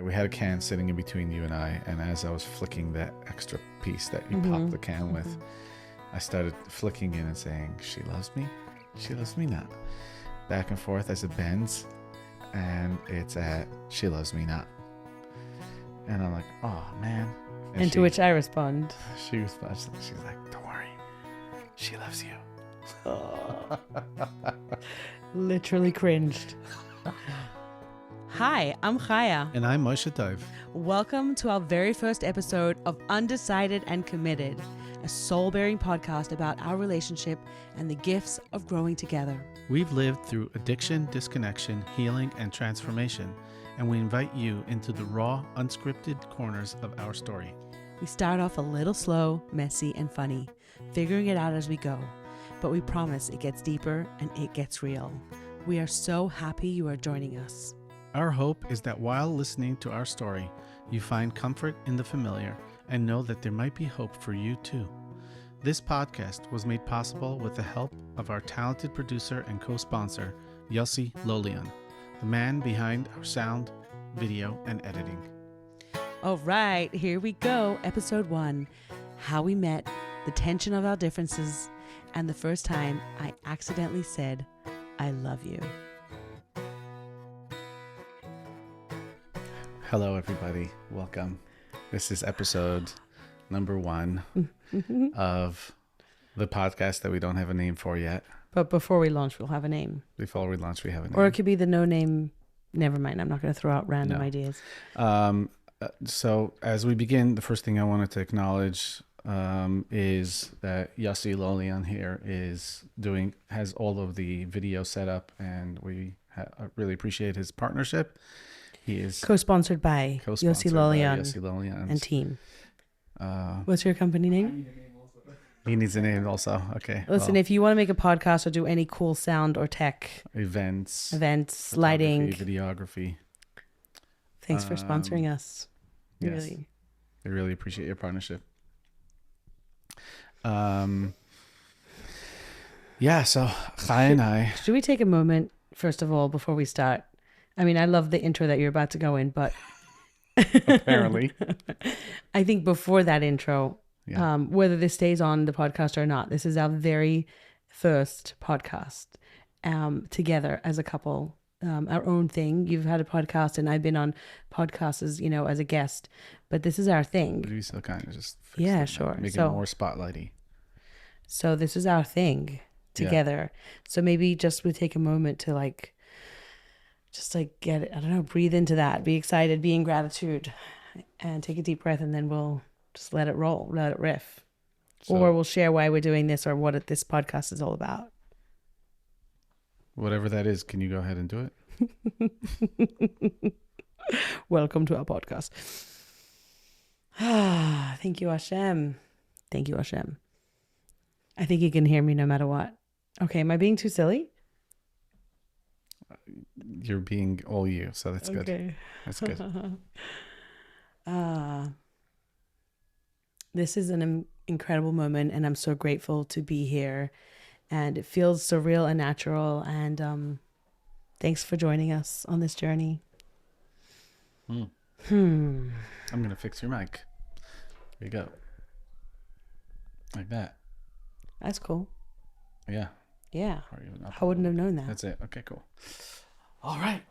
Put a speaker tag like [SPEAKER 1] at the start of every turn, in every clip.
[SPEAKER 1] we had a can sitting in between you and I, and as I was flicking that extra piece that you popped the can with, I started flicking in and saying, she loves me not. Back and forth as it bends, and it's at she loves me not. And I'm like, oh man.
[SPEAKER 2] And to which I respond.
[SPEAKER 1] She responds, she's like, don't worry, she loves you.
[SPEAKER 2] Oh. Literally cringed. Hi, I'm Chaya.
[SPEAKER 1] And I'm Moshe Tov.
[SPEAKER 2] Welcome to our very first episode of Undecided and Committed, a soul-bearing podcast about our relationship and the gifts of growing together.
[SPEAKER 3] We've lived through addiction, disconnection, healing, and transformation, and we invite you into the raw, unscripted corners of our story.
[SPEAKER 2] We start off a little slow, messy, and funny, figuring it out as we go, but we promise it gets deeper and it gets real. We are so happy you are joining us.
[SPEAKER 3] Our hope is that while listening to our story, you find comfort in the familiar and know that there might be hope for you too. This podcast was made possible with the help of our talented producer and co-sponsor, Yossi Lolian, the man behind our sound, video, and editing.
[SPEAKER 2] All right, here we go. Episode 1, how we met, the tension of our differences, and the first time I accidentally said, I love you.
[SPEAKER 1] Hello, everybody. Welcome. This is episode number 1 of the podcast that we don't have a name for yet.
[SPEAKER 2] But before we launch, we'll have a name.
[SPEAKER 1] Before we launch, we have a name.
[SPEAKER 2] Or it could be the no name. Never mind. I'm not going to throw out random ideas.
[SPEAKER 1] So as we begin, the first thing I wanted to acknowledge is that Yossi Lolian here has all of the video set up, and we really appreciate his partnership. He is
[SPEAKER 2] co-sponsored by Yossi Lolian and team. What's your company name?
[SPEAKER 1] He needs a name also. Okay.
[SPEAKER 2] Listen, if you want to make a podcast or do any cool sound or tech
[SPEAKER 1] events,
[SPEAKER 2] lighting,
[SPEAKER 1] videography.
[SPEAKER 2] Thanks for sponsoring us.
[SPEAKER 1] Yes.
[SPEAKER 2] Really.
[SPEAKER 1] We really appreciate your partnership. So Chaya and I.
[SPEAKER 2] Should we take a moment, first of all, before we start? I mean, I love the intro that you're about to go in, but
[SPEAKER 1] apparently,
[SPEAKER 2] I think before that intro, whether this stays on the podcast or not, this is our very first podcast together as a couple, our own thing. You've had a podcast, and I've been on podcasts as a guest, but this is our thing.
[SPEAKER 1] Would you be so kind to just
[SPEAKER 2] sure,
[SPEAKER 1] make it more spotlighty?
[SPEAKER 2] So this is our thing together. So maybe just we take a moment to get it, I don't know, breathe into that, be excited, be in gratitude, and take a deep breath, and then we'll just let it roll, let it riff. Or we'll share why we're doing this or what this podcast is all about.
[SPEAKER 1] Whatever that is, can you go ahead and do it?
[SPEAKER 2] Welcome to our podcast. Thank you, Hashem. Thank you, Hashem. I think you can hear me no matter what. Okay, am I being too silly?
[SPEAKER 1] You're being all you, so that's good.
[SPEAKER 2] Okay.
[SPEAKER 1] That's good.
[SPEAKER 2] This is an incredible moment, and I'm so grateful to be here. And it feels surreal and natural. And thanks for joining us on this journey.
[SPEAKER 1] I'm going to fix your mic. There you go. Like that.
[SPEAKER 2] That's cool.
[SPEAKER 1] Yeah.
[SPEAKER 2] Yeah. I wouldn't have known that.
[SPEAKER 1] That's it. Okay, cool. All right.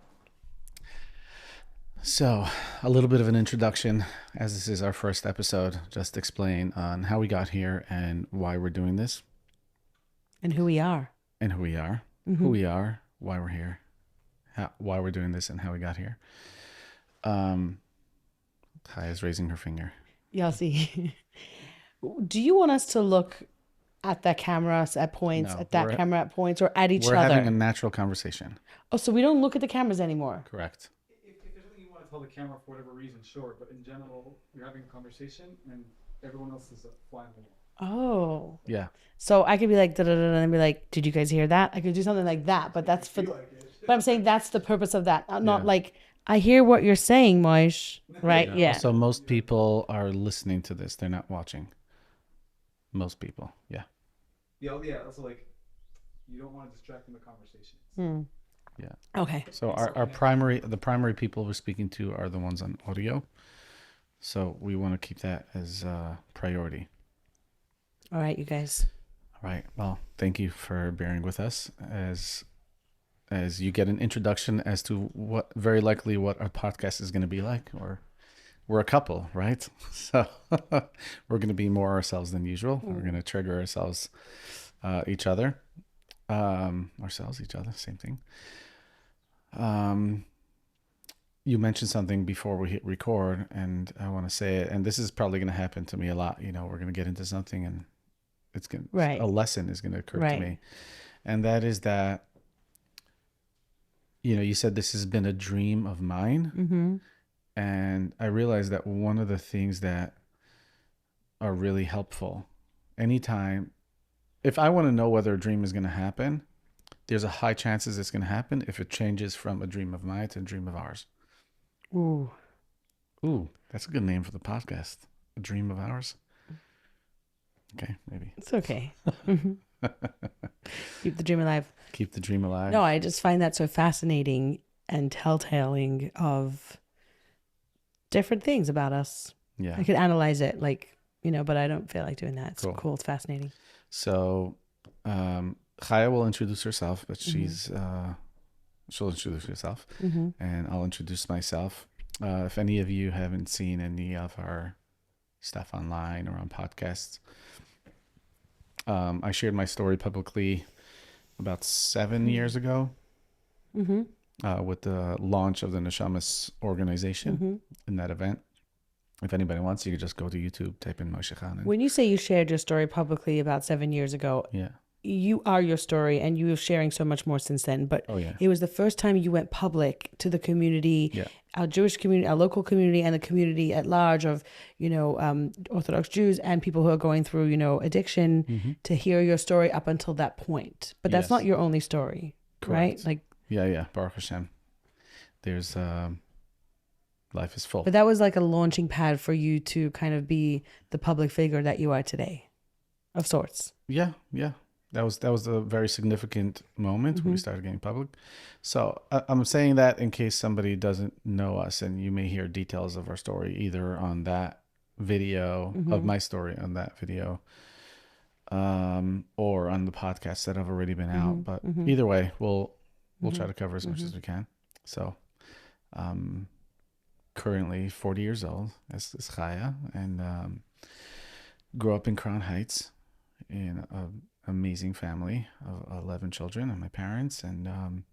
[SPEAKER 1] So, a little bit of an introduction, as this is our first episode, just explain on how we got here and why we're doing this.
[SPEAKER 2] And who we are.
[SPEAKER 1] Mm-hmm. Who we are, why we're here, why we're doing this, and how we got here. Chaya's raising her finger.
[SPEAKER 2] Yossi, do you want us to look at that camera at points, camera at points, or at each other?
[SPEAKER 1] We're having a natural conversation.
[SPEAKER 2] Oh, so we don't look at the cameras anymore?
[SPEAKER 1] Correct.
[SPEAKER 4] If there's something you want to tell the camera for whatever reason, sure. But in general, you're having a conversation and everyone else is flying along.
[SPEAKER 2] Oh.
[SPEAKER 1] Yeah.
[SPEAKER 2] So I could be like, da da da, and be like, did you guys hear that? I could do something like that, but that's for. But I'm saying that's the purpose of that, not like I hear what you're saying, Moish. Right? Yeah.
[SPEAKER 1] So most people are listening to this; they're not watching. Most people, yeah.
[SPEAKER 4] Yeah. Also, like, you don't want to distract from the conversation.
[SPEAKER 1] Yeah.
[SPEAKER 2] Okay.
[SPEAKER 1] So the primary people we're speaking to are the ones on audio. So we want to keep that as a priority.
[SPEAKER 2] All right, you guys.
[SPEAKER 1] All right. Well, thank you for bearing with us as you get an introduction as to what very likely what our podcast is going to be like, or we're a couple, right? So we're going to be more ourselves than usual. We're going to trigger ourselves, each other, each other, same thing. You mentioned something before we hit record, and I want to say it, and this is probably going to happen to me a lot. You know, we're going to get into something and a lesson is going to occur to me. And that is that, you know, you said this has been a dream of mine.
[SPEAKER 2] Mm-hmm.
[SPEAKER 1] And I realized that one of the things that are really helpful anytime, if I want to know whether a dream is going to happen, there's a high chances it's going to happen if it changes from a dream of mine to a dream of ours.
[SPEAKER 2] Ooh,
[SPEAKER 1] that's a good name for the podcast. A dream of ours. Okay, maybe.
[SPEAKER 2] it's okay. Keep the dream alive.
[SPEAKER 1] Keep the dream alive.
[SPEAKER 2] No, I just find that so fascinating and telltaling of different things about us.
[SPEAKER 1] Yeah.
[SPEAKER 2] I could analyze it, like, you know, but I don't feel like doing that. It's
[SPEAKER 1] Cool.
[SPEAKER 2] cool. It's fascinating.
[SPEAKER 1] So, Chaya will introduce herself, but she'll introduce herself, and I'll introduce myself. If any of you haven't seen any of our stuff online or on podcasts, I shared my story publicly about 7 years ago with the launch of the Neshamas organization in that event. If anybody wants, you could just go to YouTube, type in Moshe Khan.
[SPEAKER 2] When you say you shared your story publicly about 7 years ago,
[SPEAKER 1] Yeah.
[SPEAKER 2] you are your story, and you are sharing so much more since then. But
[SPEAKER 1] Oh, yeah.
[SPEAKER 2] it was the first time you went public to the community,
[SPEAKER 1] Yeah.
[SPEAKER 2] our Jewish community, our local community, and the community at large of, you know, Orthodox Jews and people who are going through, you know, addiction, to hear your story up until that point. But that's
[SPEAKER 1] Yes.
[SPEAKER 2] not your only story, right?
[SPEAKER 1] Correct.
[SPEAKER 2] Like,
[SPEAKER 1] Yeah. Baruch Hashem. There's, life is full.
[SPEAKER 2] but that was like a launching pad for you to kind of be the public figure that you are today, of sorts.
[SPEAKER 1] Yeah. That was a very significant moment when we started getting public. So I'm saying that in case somebody doesn't know us, and you may hear details of our story either on that video of my story on that video, or on the podcasts that have already been out. But either way, we'll try to cover as much as we can. So, currently 40 years old as Chaya, and grew up in Crown Heights in an amazing family of 11 children and my parents, and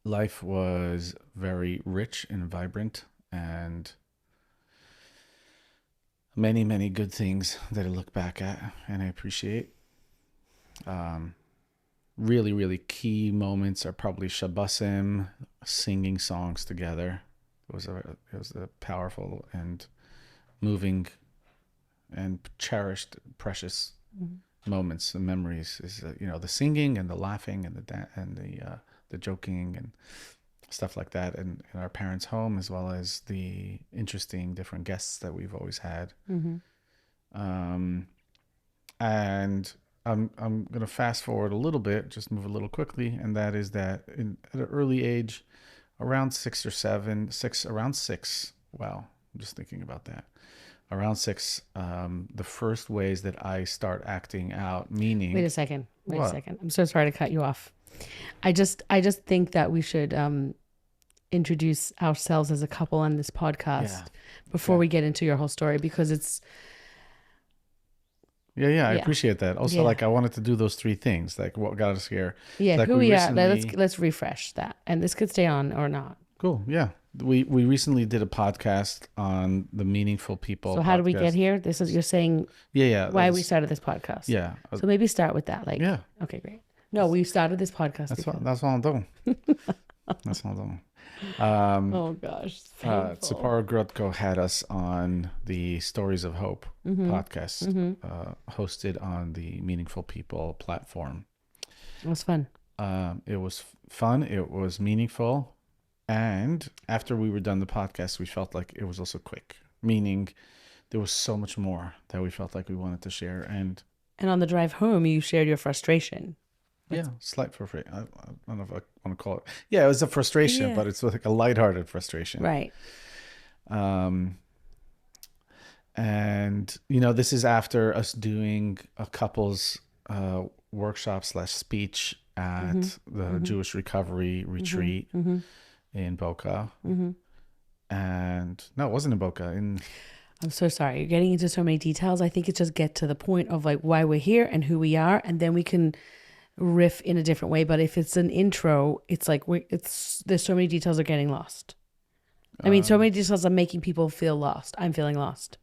[SPEAKER 1] life was very rich and vibrant, and many good things that I look back at and I appreciate. Really key moments are probably Shabbosim, singing songs together. It was a powerful and moving and cherished, precious moments and memories. Is you know, the singing and the laughing and the joking and stuff like that in our parents' home, as well as the interesting different guests that we've always had. And I'm gonna fast forward a little bit, just move a little quickly, and that is that at an early age, around 6 or 7, around 6. Wow, I'm just thinking about that. Around 6, the first ways that I start acting out, meaning.
[SPEAKER 2] Wait a second.
[SPEAKER 1] What?
[SPEAKER 2] I'm so sorry to cut you off. I just think that we should introduce ourselves as a couple on this podcast before we get into your whole story, because it's.
[SPEAKER 1] Yeah, I appreciate that. Also, like, I wanted to do those 3 things, like what got us here.
[SPEAKER 2] Yeah,
[SPEAKER 1] like
[SPEAKER 2] who we are. Let's refresh that, and this could stay on or not.
[SPEAKER 1] Cool. Yeah, we recently did a podcast on the Meaningful People.
[SPEAKER 2] So how did we get here? This is, you're saying.
[SPEAKER 1] Yeah.
[SPEAKER 2] Why we started this podcast.
[SPEAKER 1] Yeah.
[SPEAKER 2] So maybe start with that. Like.
[SPEAKER 1] Yeah.
[SPEAKER 2] Okay, great. No, we started this podcast.
[SPEAKER 1] That's what I'm doing. That's what I'm doing.
[SPEAKER 2] Oh gosh.
[SPEAKER 1] Tzipora Grotko had us on the Stories of Hope podcast, hosted on the Meaningful People platform.
[SPEAKER 2] It was fun.
[SPEAKER 1] It was fun. It was meaningful. And after we were done the podcast, we felt like it was also quick, meaning there was so much more that we felt like we wanted to share. And
[SPEAKER 2] on the drive home, you shared your frustration.
[SPEAKER 1] Yeah, slight frustration. I don't know if I want to call it. Yeah, it was a frustration,
[SPEAKER 2] Yeah.
[SPEAKER 1] but it's like a lighthearted frustration.
[SPEAKER 2] Right.
[SPEAKER 1] And you know, this is after us doing a couple's workshop / speech at the Jewish Recovery Retreat in Boca. And no, it wasn't in Boca.
[SPEAKER 2] I'm so sorry. You're getting into so many details. I think it's just get to the point of like why we're here and who we are, and then we can riff in a different way. But if it's an intro, it's like there's so many details are getting lost. I mean, so many details are making people feel lost. I'm feeling lost.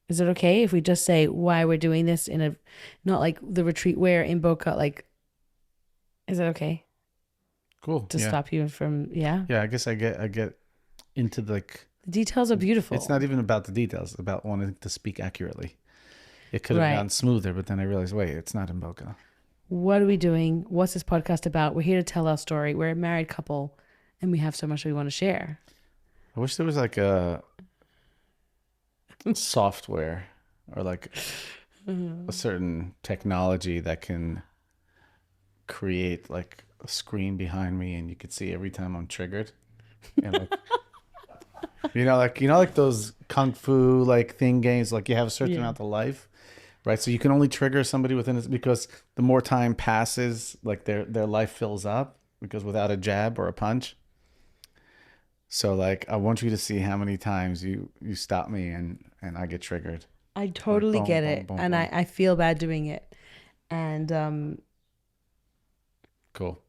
[SPEAKER 2] Is it okay if we just say why we're doing this in a, not like the retreat where in Boca, like, is it okay?
[SPEAKER 1] Cool.
[SPEAKER 2] To stop you from,
[SPEAKER 1] Yeah, I guess I get into the
[SPEAKER 2] details are beautiful.
[SPEAKER 1] It's not even about the details, it's about wanting to speak accurately. It could have gone smoother, but then I realized, wait, it's not in Boca.
[SPEAKER 2] What are we doing? What's this podcast about? We're here to tell our story. We're a married couple and we have so much we want to share.
[SPEAKER 1] I wish there was like a software or like a certain technology that can create like a screen behind me and you could see every time I'm triggered. And like, like those kung fu like thing games, like you have a certain amount of life, right? So you can only trigger somebody within it because the more time passes, like their life fills up because without a jab or a punch. So like I want you to see how many times you stop me and I get triggered.
[SPEAKER 2] I totally
[SPEAKER 1] like, boom,
[SPEAKER 2] get
[SPEAKER 1] boom,
[SPEAKER 2] it.
[SPEAKER 1] boom,
[SPEAKER 2] And
[SPEAKER 1] boom.
[SPEAKER 2] I feel bad doing it. And
[SPEAKER 1] Cool.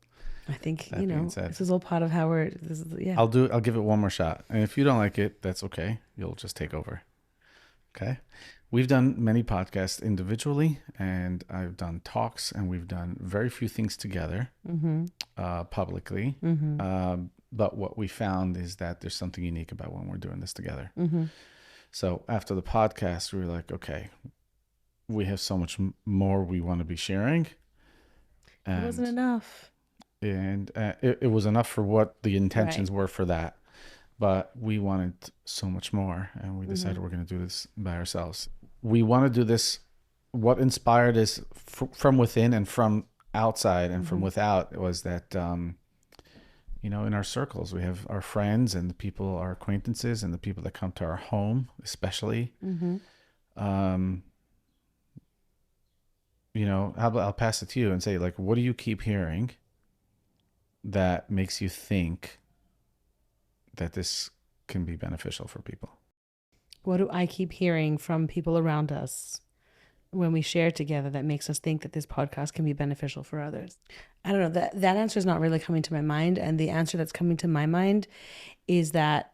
[SPEAKER 2] I think,
[SPEAKER 1] That being said,
[SPEAKER 2] this is all part of how
[SPEAKER 1] I'll give it one more shot. And if you don't like it, that's okay. You'll just take over. Okay. We've done many podcasts individually and I've done talks and we've done very few things together publicly. But what we found is that there's something unique about when we're doing this together. So after the podcast, we were like, okay, we have so much more we want to be sharing. And
[SPEAKER 2] it wasn't enough.
[SPEAKER 1] And it was enough for what the intentions were for that. But we wanted so much more. And we decided we're going to do this by ourselves. We want to do this. What inspired us from within and from outside and from without was that, in our circles, we have our friends and the people, our acquaintances and the people that come to our home, especially. I'll pass it to you and say, like, what do you keep hearing that makes you think that this can be beneficial for people?
[SPEAKER 2] What do I keep hearing from people around us when we share together that makes us think that this podcast can be beneficial for others? I don't know. That answer is not really coming to my mind. And the answer that's coming to my mind is that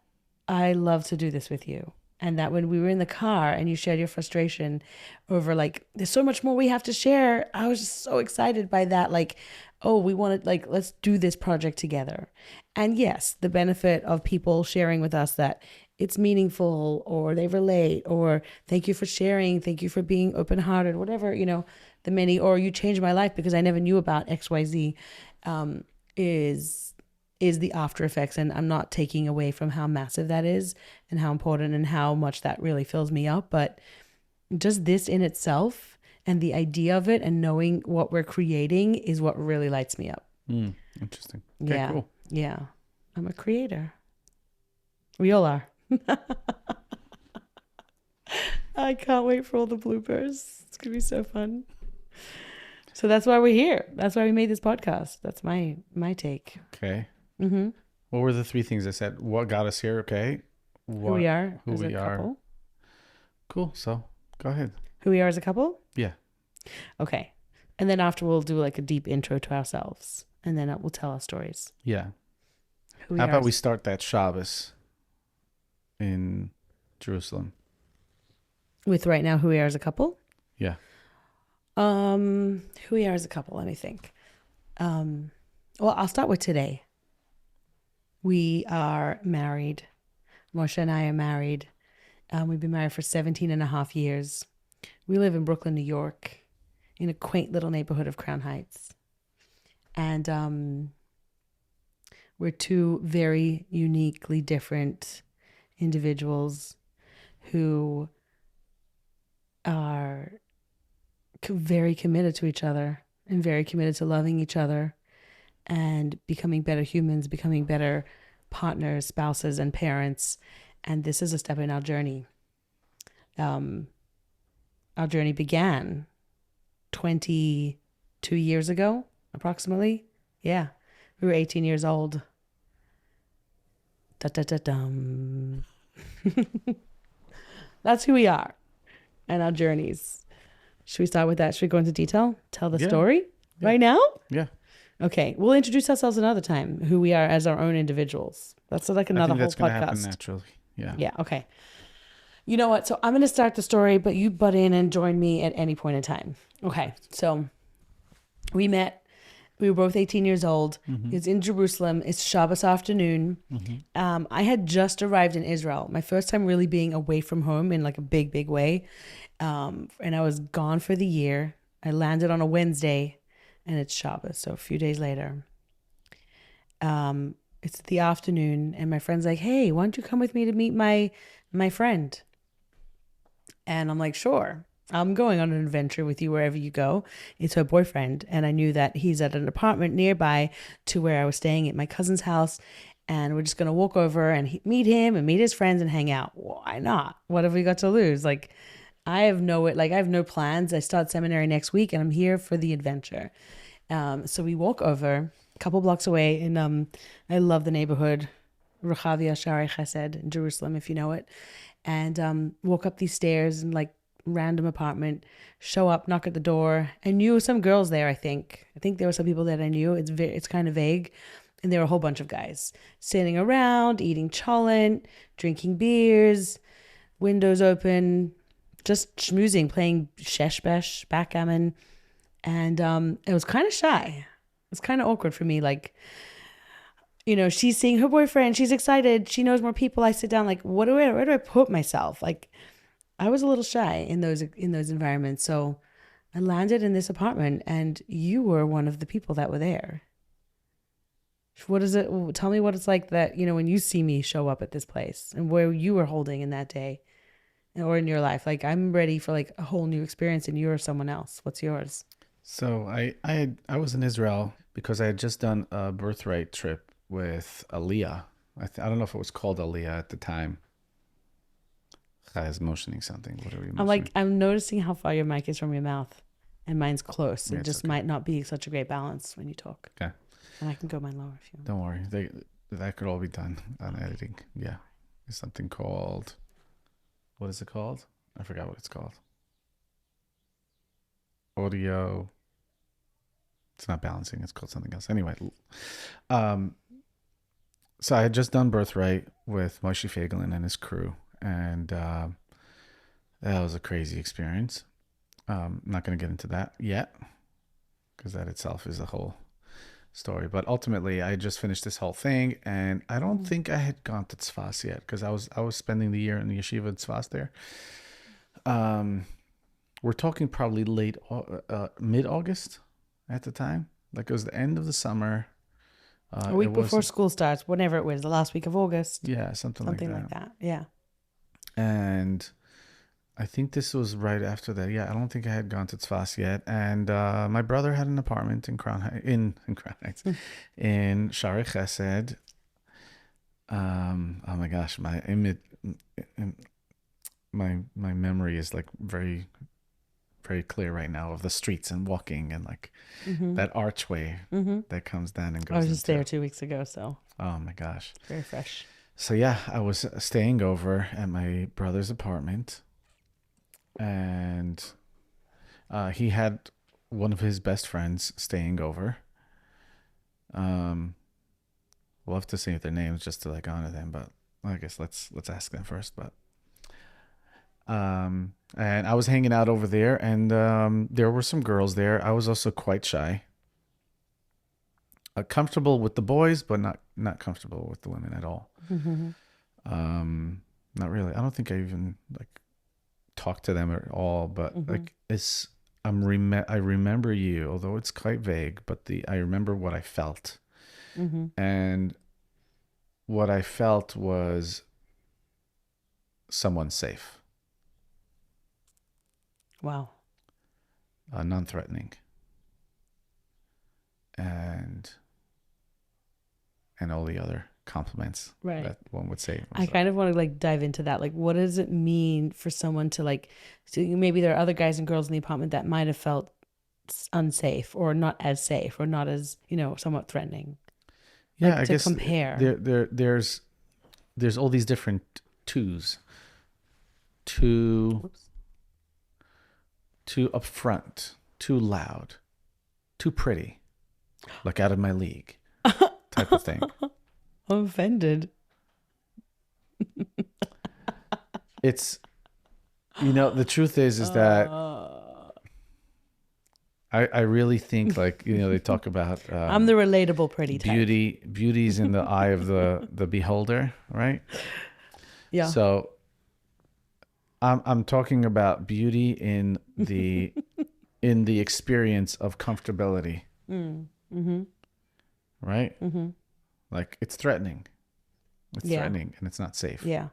[SPEAKER 2] I love to do this with you. And that when we were in the car and you shared your frustration over like, there's so much more we have to share. I was just so excited by that. Like, oh, we want to let's do this project together. And yes, the benefit of people sharing with us that it's meaningful or they relate or thank you for sharing. Thank you for being open-hearted, whatever, the many, or you changed my life because I never knew about XYZ, is the after effects. And I'm not taking away from how massive that is and how important and how much that really fills me up. But just this in itself and the idea of it and knowing what we're creating is what really lights me up.
[SPEAKER 1] Interesting. Okay, cool.
[SPEAKER 2] Yeah. I'm a creator. We all are. I can't wait for all the bloopers. It's going to be so fun. So that's why we're here. That's why we made this podcast. That's my take.
[SPEAKER 1] Okay. What were the three things I said? What got us here? Okay.
[SPEAKER 2] Who we are
[SPEAKER 1] Who
[SPEAKER 2] as
[SPEAKER 1] we
[SPEAKER 2] a
[SPEAKER 1] are.
[SPEAKER 2] couple.
[SPEAKER 1] Cool. So go ahead.
[SPEAKER 2] Who we are as a couple?
[SPEAKER 1] Yeah.
[SPEAKER 2] Okay. And then after we'll do like a deep intro to ourselves. And then we'll tell our stories.
[SPEAKER 1] Yeah.
[SPEAKER 2] Who we
[SPEAKER 1] How
[SPEAKER 2] are
[SPEAKER 1] about we start that Shabbos in Jerusalem?
[SPEAKER 2] with right now who we are as a couple?
[SPEAKER 1] Yeah.
[SPEAKER 2] Who we are as a couple, let me think. Well, I'll start with today. We are married. Moshe and I are married. We've been married for 17 and a half years. We live in Brooklyn, New York, in a quaint little neighborhood of Crown Heights. And we're two very uniquely different individuals who are very committed to each other and very committed to loving each other and becoming better humans, becoming better partners, spouses, and parents. And this is a step in our journey. Our journey began 22 years ago, approximately. Yeah, we were 18 years old. Da-da-da-dum. That's who we are and our journeys. Should we start with that? Should we go into detail? Tell the story right now?
[SPEAKER 1] Yeah.
[SPEAKER 2] Okay. We'll introduce ourselves another time, who we are as our own individuals. That's like another whole
[SPEAKER 1] that's going
[SPEAKER 2] podcast.
[SPEAKER 1] to happen naturally. Yeah.
[SPEAKER 2] Yeah. Okay. You know what? So I'm going to start the story, but you butt in and join me at any point in time. Okay. So we met. We were both 18 years old.
[SPEAKER 1] Mm-hmm.
[SPEAKER 2] It's in Jerusalem. It's Shabbos afternoon.
[SPEAKER 1] Mm-hmm.
[SPEAKER 2] I had just arrived in Israel. My first time really being away from home in like a big, big way. And I was gone for the year. I landed on a Wednesday and it's Shabbos. So a few days later, it's the afternoon and my friend's like, hey, why don't you come with me to meet my friend? And I'm like, sure. I'm going on an adventure with you wherever you go. It's her boyfriend. And I knew that he's at an apartment nearby to where I was staying at my cousin's house. And we're just going to walk over and meet him and meet his friends and hang out. Why not? What have we got to lose? Like, I have no plans. I start seminary next week and I'm here for the adventure. So we walk over a couple blocks away and I love the neighborhood, Rechavia Shari Chesed in Jerusalem, if you know it. And walk up these stairs and like random apartment, show up, knock at the door. I knew some girls there, I think there were some people that I knew. It's kind of vague. And there were a whole bunch of guys sitting around, eating cholent, drinking beers, windows open, just schmoozing, playing sheshbesh, backgammon. And it was kind of shy. It was kind of awkward for me. Like, you know, she's seeing her boyfriend. She's excited. She knows more people. I sit down like, where do I put myself? Like, I was a little shy in those environments. So I landed in this apartment and you were one of the people that were there. What is it? Tell me what it's like that, you know, when you see me show up at this place and where you were holding in that day or in your life. Like, I'm ready for like a whole new experience and you're someone else. What's yours?
[SPEAKER 1] So I was in Israel because I had just done a birthright trip with Aliyah. I don't know if it was called Aliyah at the time. Chaya is motioning something. What are we motioning?
[SPEAKER 2] I'm noticing how far your mic is from your mouth and mine's close.
[SPEAKER 1] Yeah,
[SPEAKER 2] it just might not be such a great balance when you talk.
[SPEAKER 1] Okay.
[SPEAKER 2] And I can go mine lower if you want.
[SPEAKER 1] Don't worry. That could all be done on editing. Yeah. There's something called, what is it called? I forgot what it's called. Audio. It's not balancing. It's called something else. Anyway. So I had just done Birthright with Moshe Feigelin and his crew. And that was a crazy experience. I'm not going to get into that yet because that itself is a whole story. But ultimately, I just finished this whole thing, and I don't think I had gone to Tzfas yet because I was spending the year in the yeshiva at Tzfas there. We're talking probably mid-August at the time. Like it was the end of the summer.
[SPEAKER 2] A week before school starts, whenever it was, the last week of August.
[SPEAKER 1] Yeah, something like that.
[SPEAKER 2] Yeah.
[SPEAKER 1] And I think this was right after that. Yeah, I don't think I had gone to Tzfas yet. And my brother had an apartment in Crown Heights, in Shari Chesed. Oh my gosh, my memory is like very, very clear right now of the streets and walking and like that archway that comes down and goes.
[SPEAKER 2] I was just there 2 weeks ago, so.
[SPEAKER 1] Oh my gosh.
[SPEAKER 2] Very fresh.
[SPEAKER 1] So yeah, I was staying over at my brother's apartment, and he had one of his best friends staying over. We'll have to say their names just to like honor them, but I guess let's ask them first. But and I was hanging out over there, and there were some girls there. I was also quite shy. Comfortable with the boys, but not comfortable with the women at all. Not really. I don't think I even like talked to them at all. But like I remember you, although it's quite vague. But I remember what I felt, and what I felt was someone safe.
[SPEAKER 2] Wow.
[SPEAKER 1] Non-threatening. and all the other compliments
[SPEAKER 2] Right.
[SPEAKER 1] that one would say.
[SPEAKER 2] I kind of want to like dive into that. Like, what does it mean for someone to like, so maybe there are other guys and girls in the apartment that might have felt unsafe or not as safe or not as, somewhat threatening.
[SPEAKER 1] Yeah,
[SPEAKER 2] Like,
[SPEAKER 1] I
[SPEAKER 2] to
[SPEAKER 1] guess
[SPEAKER 2] compare.
[SPEAKER 1] there's all these different twos. Too upfront, too loud, too pretty, like out of my league type of thing.
[SPEAKER 2] I'm offended.
[SPEAKER 1] It's, the truth is that I really think, like, they talk about
[SPEAKER 2] I'm the relatable pretty type.
[SPEAKER 1] beauty's in the eye of the beholder, right?
[SPEAKER 2] Yeah.
[SPEAKER 1] So I'm talking about beauty in the experience of comfortability.
[SPEAKER 2] Mm-hmm.
[SPEAKER 1] Right?
[SPEAKER 2] Mm-hmm.
[SPEAKER 1] Like, it's threatening. It's threatening and it's not safe.
[SPEAKER 2] Yeah.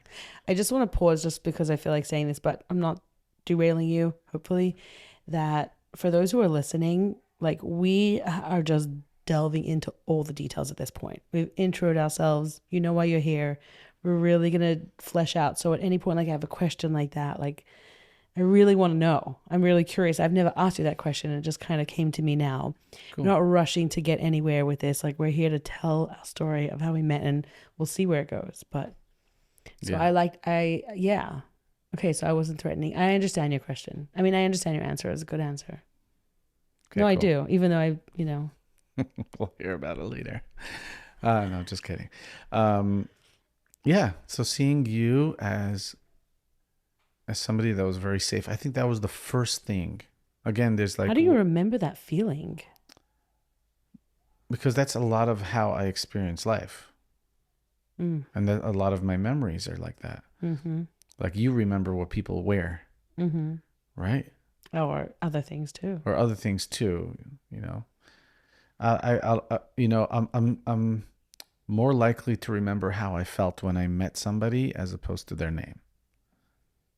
[SPEAKER 2] I just want to pause just because I feel like saying this, but I'm not derailing you, hopefully, that for those who are listening, like, we are just delving into all the details at this point. We've introed ourselves. You know why you're here. We're really going to flesh out. So at any point, like, I have a question like that, like, I really want to know. I'm really curious. I've never asked you that question. It just kind of came to me now.
[SPEAKER 1] Cool.
[SPEAKER 2] We're not rushing to get anywhere with this. Like, we're here to tell our story of how we met, and we'll see where it goes. But so yeah. Okay, so I wasn't threatening. I understand your question. I mean, I understand your answer. It's a good answer.
[SPEAKER 1] Okay,
[SPEAKER 2] no,
[SPEAKER 1] cool.
[SPEAKER 2] I do. Even though
[SPEAKER 1] We'll hear about it later. No, just kidding. Yeah. So seeing you as somebody that was very safe, I think that was the first thing. Again, there's like,
[SPEAKER 2] how do you remember that feeling?
[SPEAKER 1] Because that's a lot of how I experience life. And then a lot of my memories are like that.
[SPEAKER 2] Mm-hmm.
[SPEAKER 1] Like, you remember what people wear, right?
[SPEAKER 2] Or other things too.
[SPEAKER 1] Or other things too. I'm more likely to remember how I felt when I met somebody as opposed to their name.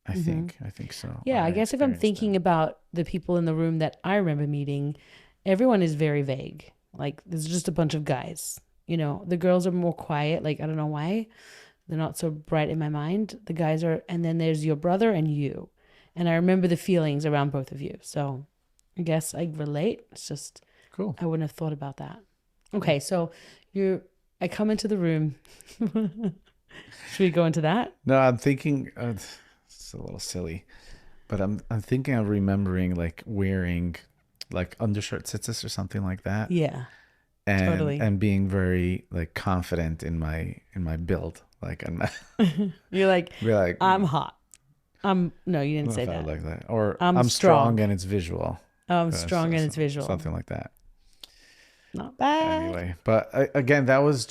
[SPEAKER 1] I think so.
[SPEAKER 2] Yeah, I guess if I'm thinking about the people in the room that I remember meeting, everyone is very vague. Like, there's just a bunch of guys. The girls are more quiet. Like, I don't know why. They're not so bright in my mind. The guys are, and then there's your brother and you. And I remember the feelings around both of you. So I guess I relate. It's just,
[SPEAKER 1] cool.
[SPEAKER 2] I wouldn't have thought about that. Okay, so I come into the room. Should we go into that?
[SPEAKER 1] No, I'm thinking, it's a little silly, but I'm thinking of remembering, like, wearing like undershirt sitzes or something like that.
[SPEAKER 2] Yeah.
[SPEAKER 1] And
[SPEAKER 2] Totally.
[SPEAKER 1] And being very, like, confident in my build. Like,
[SPEAKER 2] You're like,
[SPEAKER 1] like,
[SPEAKER 2] I'm hot. No, you didn't say that.
[SPEAKER 1] Like that. Or
[SPEAKER 2] I'm
[SPEAKER 1] strong and it's visual.
[SPEAKER 2] I'm strong and it's visual.
[SPEAKER 1] Something like that.
[SPEAKER 2] Not bad.
[SPEAKER 1] Anyway, but again, that was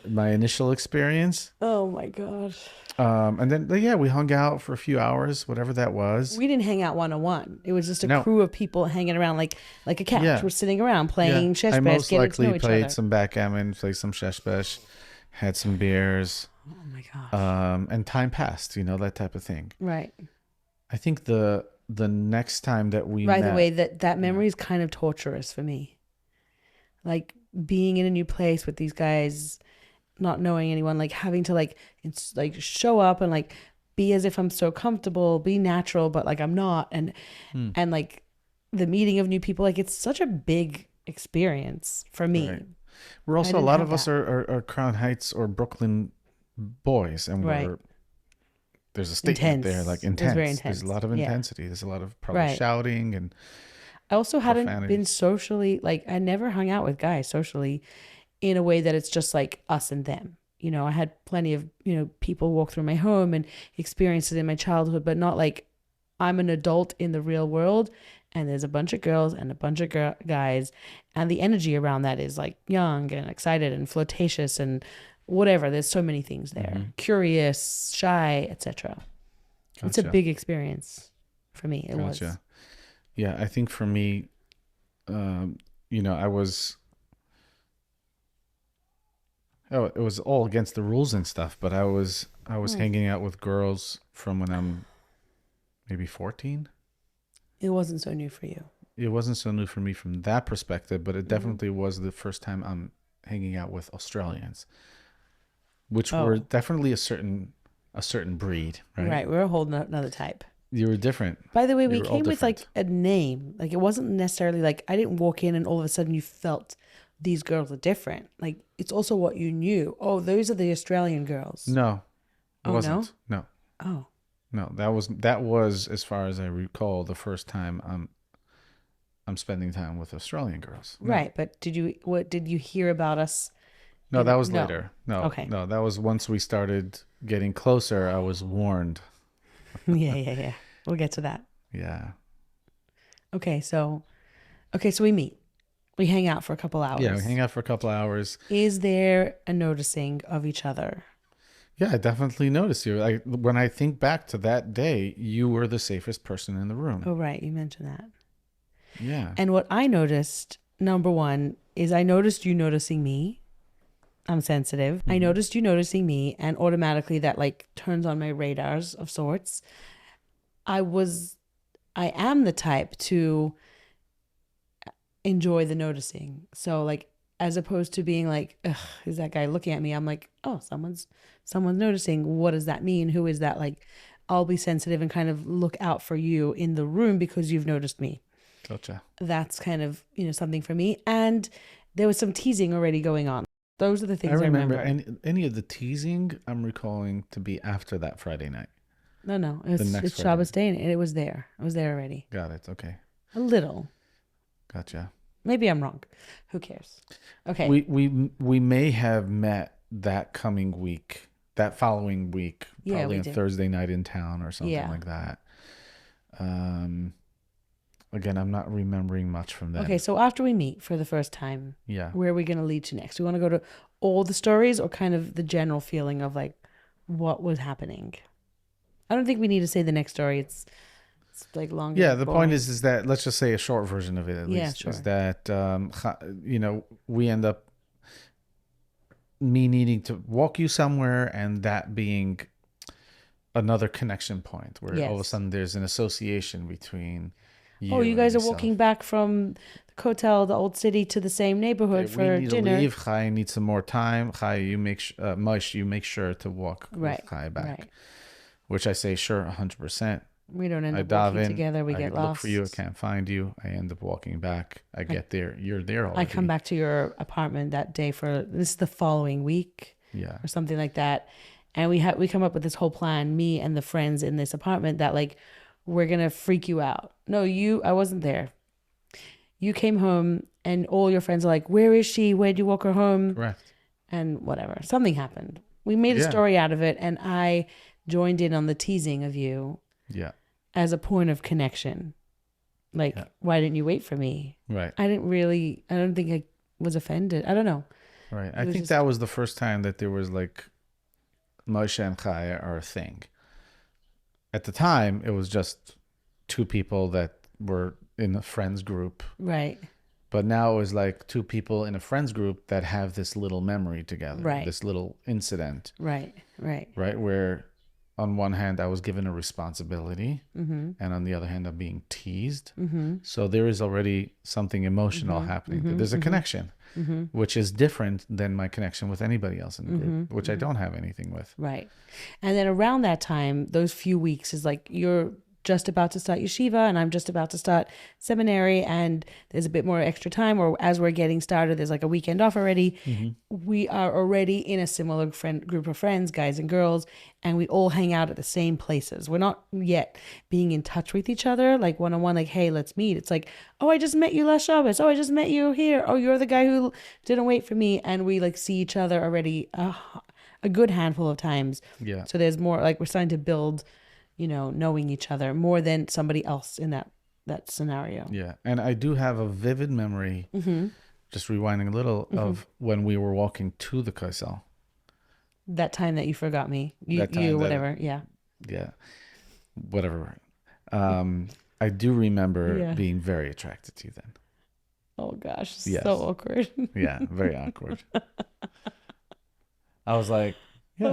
[SPEAKER 1] my initial experience.
[SPEAKER 2] Oh my gosh.
[SPEAKER 1] And then, yeah, we hung out for a few hours, whatever that was.
[SPEAKER 2] We didn't hang out one-on-one. It was just a crew of people hanging around like a couch. Yeah. We're sitting around playing shesh
[SPEAKER 1] I
[SPEAKER 2] bash,
[SPEAKER 1] most likely played some backgammon, played some shesh bash, had some beers.
[SPEAKER 2] Oh my gosh.
[SPEAKER 1] And time passed, that type of thing.
[SPEAKER 2] Right.
[SPEAKER 1] I think the next time that we met,
[SPEAKER 2] by the way, that memory is kind of torturous for me. Like, being in a new place with these guys, not knowing anyone, like having to it's like show up and like be as if I'm so comfortable, be natural, but like I'm not, and like the meeting of new people, like it's such a big experience for me.
[SPEAKER 1] Right. We're also, a lot of us are Crown Heights or Brooklyn boys, and there's a statement there, like, intense.
[SPEAKER 2] Very intense.
[SPEAKER 1] There's a lot of intensity. There's a lot of probably shouting, and
[SPEAKER 2] I also hadn't
[SPEAKER 1] profanities.
[SPEAKER 2] been socially, like, I never hung out with guys socially in a way that it's just like us and them. I had plenty of, people walk through my home and experiences in my childhood, but not like I'm an adult in the real world and there's a bunch of girls and a bunch of guys, and the energy around that is like young and excited and flirtatious and whatever. There's so many things there. Curious, shy, etc. Gotcha. It's a big experience for me. It was.
[SPEAKER 1] Yeah, I think for me, I was. Oh, it was all against the rules and stuff, but I was hanging out with girls from when I'm maybe 14.
[SPEAKER 2] It wasn't so new for you.
[SPEAKER 1] it wasn't so new for me from that perspective, but it definitely was the first time I'm hanging out with Australians, which were definitely a certain breed, right?
[SPEAKER 2] Right. We're a whole another type.
[SPEAKER 1] You were different.
[SPEAKER 2] By the way, we
[SPEAKER 1] You were all
[SPEAKER 2] came with
[SPEAKER 1] different.
[SPEAKER 2] like a name. Like it wasn't necessarily like I didn't walk in and all of a sudden you felt these girls are different. Like it's also what you knew. Oh, those are the Australian girls.
[SPEAKER 1] No, it
[SPEAKER 2] Oh,
[SPEAKER 1] wasn't. No.
[SPEAKER 2] Oh.
[SPEAKER 1] No, that was as far as I recall the first time I'm spending time with Australian girls. No.
[SPEAKER 2] Right, but what did you hear about us?
[SPEAKER 1] No, that was
[SPEAKER 2] No.
[SPEAKER 1] later. No.
[SPEAKER 2] Okay.
[SPEAKER 1] No, that was once we started getting closer, I was warned.
[SPEAKER 2] Yeah. We'll get to that.
[SPEAKER 1] Yeah.
[SPEAKER 2] Okay, so we meet. We hang out for a couple hours.
[SPEAKER 1] Yeah, we hang out for a couple hours.
[SPEAKER 2] Is there a noticing of each other?
[SPEAKER 1] Yeah, I definitely noticed you. When I think back to that day, you were the safest person in the room.
[SPEAKER 2] Oh, right. You mentioned that.
[SPEAKER 1] Yeah.
[SPEAKER 2] And what I noticed, number one, is I noticed you noticing me. I'm sensitive. I noticed you noticing me, and automatically that like turns on my radars of sorts. I am the type to enjoy the noticing. So like, as opposed to being like, ugh, is that guy looking at me? I'm like, oh, someone's noticing. What does that mean? Who is that? Like, I'll be sensitive and kind of look out for you in the room because you've noticed me.
[SPEAKER 1] Gotcha.
[SPEAKER 2] That's kind of, something for me. And there was some teasing already going on. Those are the things I
[SPEAKER 1] remember.
[SPEAKER 2] remember.
[SPEAKER 1] Any of the teasing I'm recalling to be after that Friday night.
[SPEAKER 2] No.
[SPEAKER 1] The next
[SPEAKER 2] It's
[SPEAKER 1] Friday
[SPEAKER 2] Shabbos day and it was there. I was there already.
[SPEAKER 1] Got it. Okay.
[SPEAKER 2] A little.
[SPEAKER 1] Gotcha.
[SPEAKER 2] Maybe I'm wrong. Who cares? Okay.
[SPEAKER 1] We may have met that following week,
[SPEAKER 2] Yeah,
[SPEAKER 1] probably
[SPEAKER 2] we
[SPEAKER 1] on
[SPEAKER 2] did.
[SPEAKER 1] Thursday night in town or something
[SPEAKER 2] Yeah.
[SPEAKER 1] like that. Again, I'm not remembering much from that.
[SPEAKER 2] Okay, so after we meet for the first time,
[SPEAKER 1] Yeah.
[SPEAKER 2] where are we going to lead to next? We want to go to all the stories or kind of the general feeling of like what was happening? I don't think we need to say the next story. It's like longer.
[SPEAKER 1] Yeah, the point
[SPEAKER 2] boring.
[SPEAKER 1] is that let's just say a short version of it at
[SPEAKER 2] Yeah,
[SPEAKER 1] least
[SPEAKER 2] sure.
[SPEAKER 1] is that we end up me needing to walk you somewhere and that being another connection point where all of a
[SPEAKER 2] Yes.
[SPEAKER 1] sudden there's an association between you.
[SPEAKER 2] Oh, you
[SPEAKER 1] and
[SPEAKER 2] guys are
[SPEAKER 1] myself.
[SPEAKER 2] walking back from the hotel, the old city, to the same neighborhood for
[SPEAKER 1] we need
[SPEAKER 2] dinner.
[SPEAKER 1] to leave. Chaya needs some more time. Chaya, you make sure to walk
[SPEAKER 2] Right.
[SPEAKER 1] with Chaya back.
[SPEAKER 2] Right.
[SPEAKER 1] Which I say, sure, 100%.
[SPEAKER 2] We don't end
[SPEAKER 1] I
[SPEAKER 2] up
[SPEAKER 1] dive
[SPEAKER 2] walking
[SPEAKER 1] in
[SPEAKER 2] together. We
[SPEAKER 1] I
[SPEAKER 2] get
[SPEAKER 1] look
[SPEAKER 2] lost.
[SPEAKER 1] for you. I can't find you. I end up walking back. I get there. You're there already.
[SPEAKER 2] I come back to your apartment that day for this is the following week.
[SPEAKER 1] Yeah.
[SPEAKER 2] Or something like that. And we come up with this whole plan, me and the friends in this apartment, that like we're gonna freak you out. No, I wasn't there. You came home and all your friends are like, where is she? Where'd you walk her home?
[SPEAKER 1] Correct.
[SPEAKER 2] And whatever. Something happened. We made a story out of it and I joined in on the teasing of you
[SPEAKER 1] Yeah.
[SPEAKER 2] as a point of connection. Like, why didn't you wait for me?
[SPEAKER 1] Right.
[SPEAKER 2] I don't think I was offended. I don't know.
[SPEAKER 1] Right. I
[SPEAKER 2] was
[SPEAKER 1] think
[SPEAKER 2] just-
[SPEAKER 1] that was the first time that there was like Moshe and Chaya are a thing. At the time, it was just two people that were in a friends group.
[SPEAKER 2] Right.
[SPEAKER 1] But now it was like two people in a friends group that have this little memory together.
[SPEAKER 2] Right.
[SPEAKER 1] This little incident.
[SPEAKER 2] Right.
[SPEAKER 1] Right. Where on one hand, I was given a responsibility.
[SPEAKER 2] Mm-hmm.
[SPEAKER 1] And on the other hand, I'm being teased. Mm-hmm. So there is already something emotional happening. There's a connection, which is different than my connection with anybody else in the group, which I don't have anything with.
[SPEAKER 2] Right. And then around that time, those few weeks is like you're just about to start yeshiva and I'm just about to start seminary and there's a bit more extra time, or as we're getting started, there's like a weekend off already. We are already in a similar group of friends, guys and girls, and we all hang out at the same places. We're not yet being in touch with each other, like one-on-one, like, hey, let's meet. It's like, oh, I just met you last Shabbos. Oh, I just met you here. Oh, you're the guy who didn't wait for me. And we like see each other already a good handful of times.
[SPEAKER 1] Yeah.
[SPEAKER 2] So there's more, like we're starting to build, knowing each other more than somebody else in that scenario.
[SPEAKER 1] Yeah. And I do have a vivid memory, just rewinding a little, of when we were walking to the Kaisel.
[SPEAKER 2] That time that you forgot me.
[SPEAKER 1] That time that-
[SPEAKER 2] whatever. Yeah.
[SPEAKER 1] Yeah. Whatever. I do remember being very attracted to you then.
[SPEAKER 2] Oh gosh.
[SPEAKER 1] Yes.
[SPEAKER 2] So awkward.
[SPEAKER 1] Yeah. Very awkward. I was like, yeah.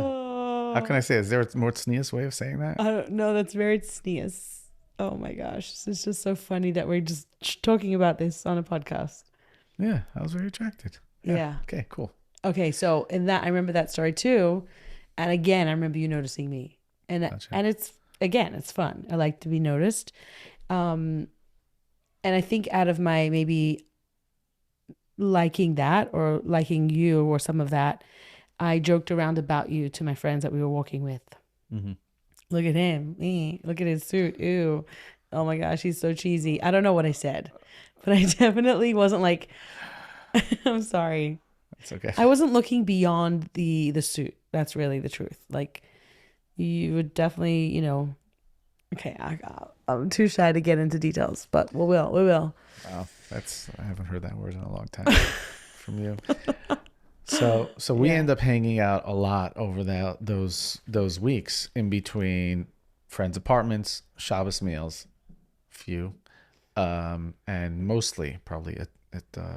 [SPEAKER 1] How can I say it? Is there a more sneeze way of saying that?
[SPEAKER 2] I don't know. That's very sneeze. Oh my gosh. It's just so funny that we're just talking about this on a podcast.
[SPEAKER 1] Yeah, I was very attracted.
[SPEAKER 2] Yeah.
[SPEAKER 1] Okay, cool.
[SPEAKER 2] Okay, so in that, I remember that story too. And again, I remember you noticing me. And
[SPEAKER 1] Gotcha.
[SPEAKER 2] and it's fun. I like to be noticed. And I think out of my maybe liking that or liking you or some of that, I joked around about you to my friends that we were walking with.
[SPEAKER 1] Mm-hmm.
[SPEAKER 2] Look at him. Look at his suit. Ew. Oh my gosh, he's so cheesy. I don't know what I said, but I definitely wasn't like, I'm sorry.
[SPEAKER 1] It's okay.
[SPEAKER 2] I wasn't looking beyond the suit. That's really the truth. Like, you would definitely, okay, I'm too shy to get into details, but we will.
[SPEAKER 1] Wow, I haven't heard that word in a long time from you. So we end up hanging out a lot over those weeks in between friends' apartments, Shabbos meals, few, and mostly probably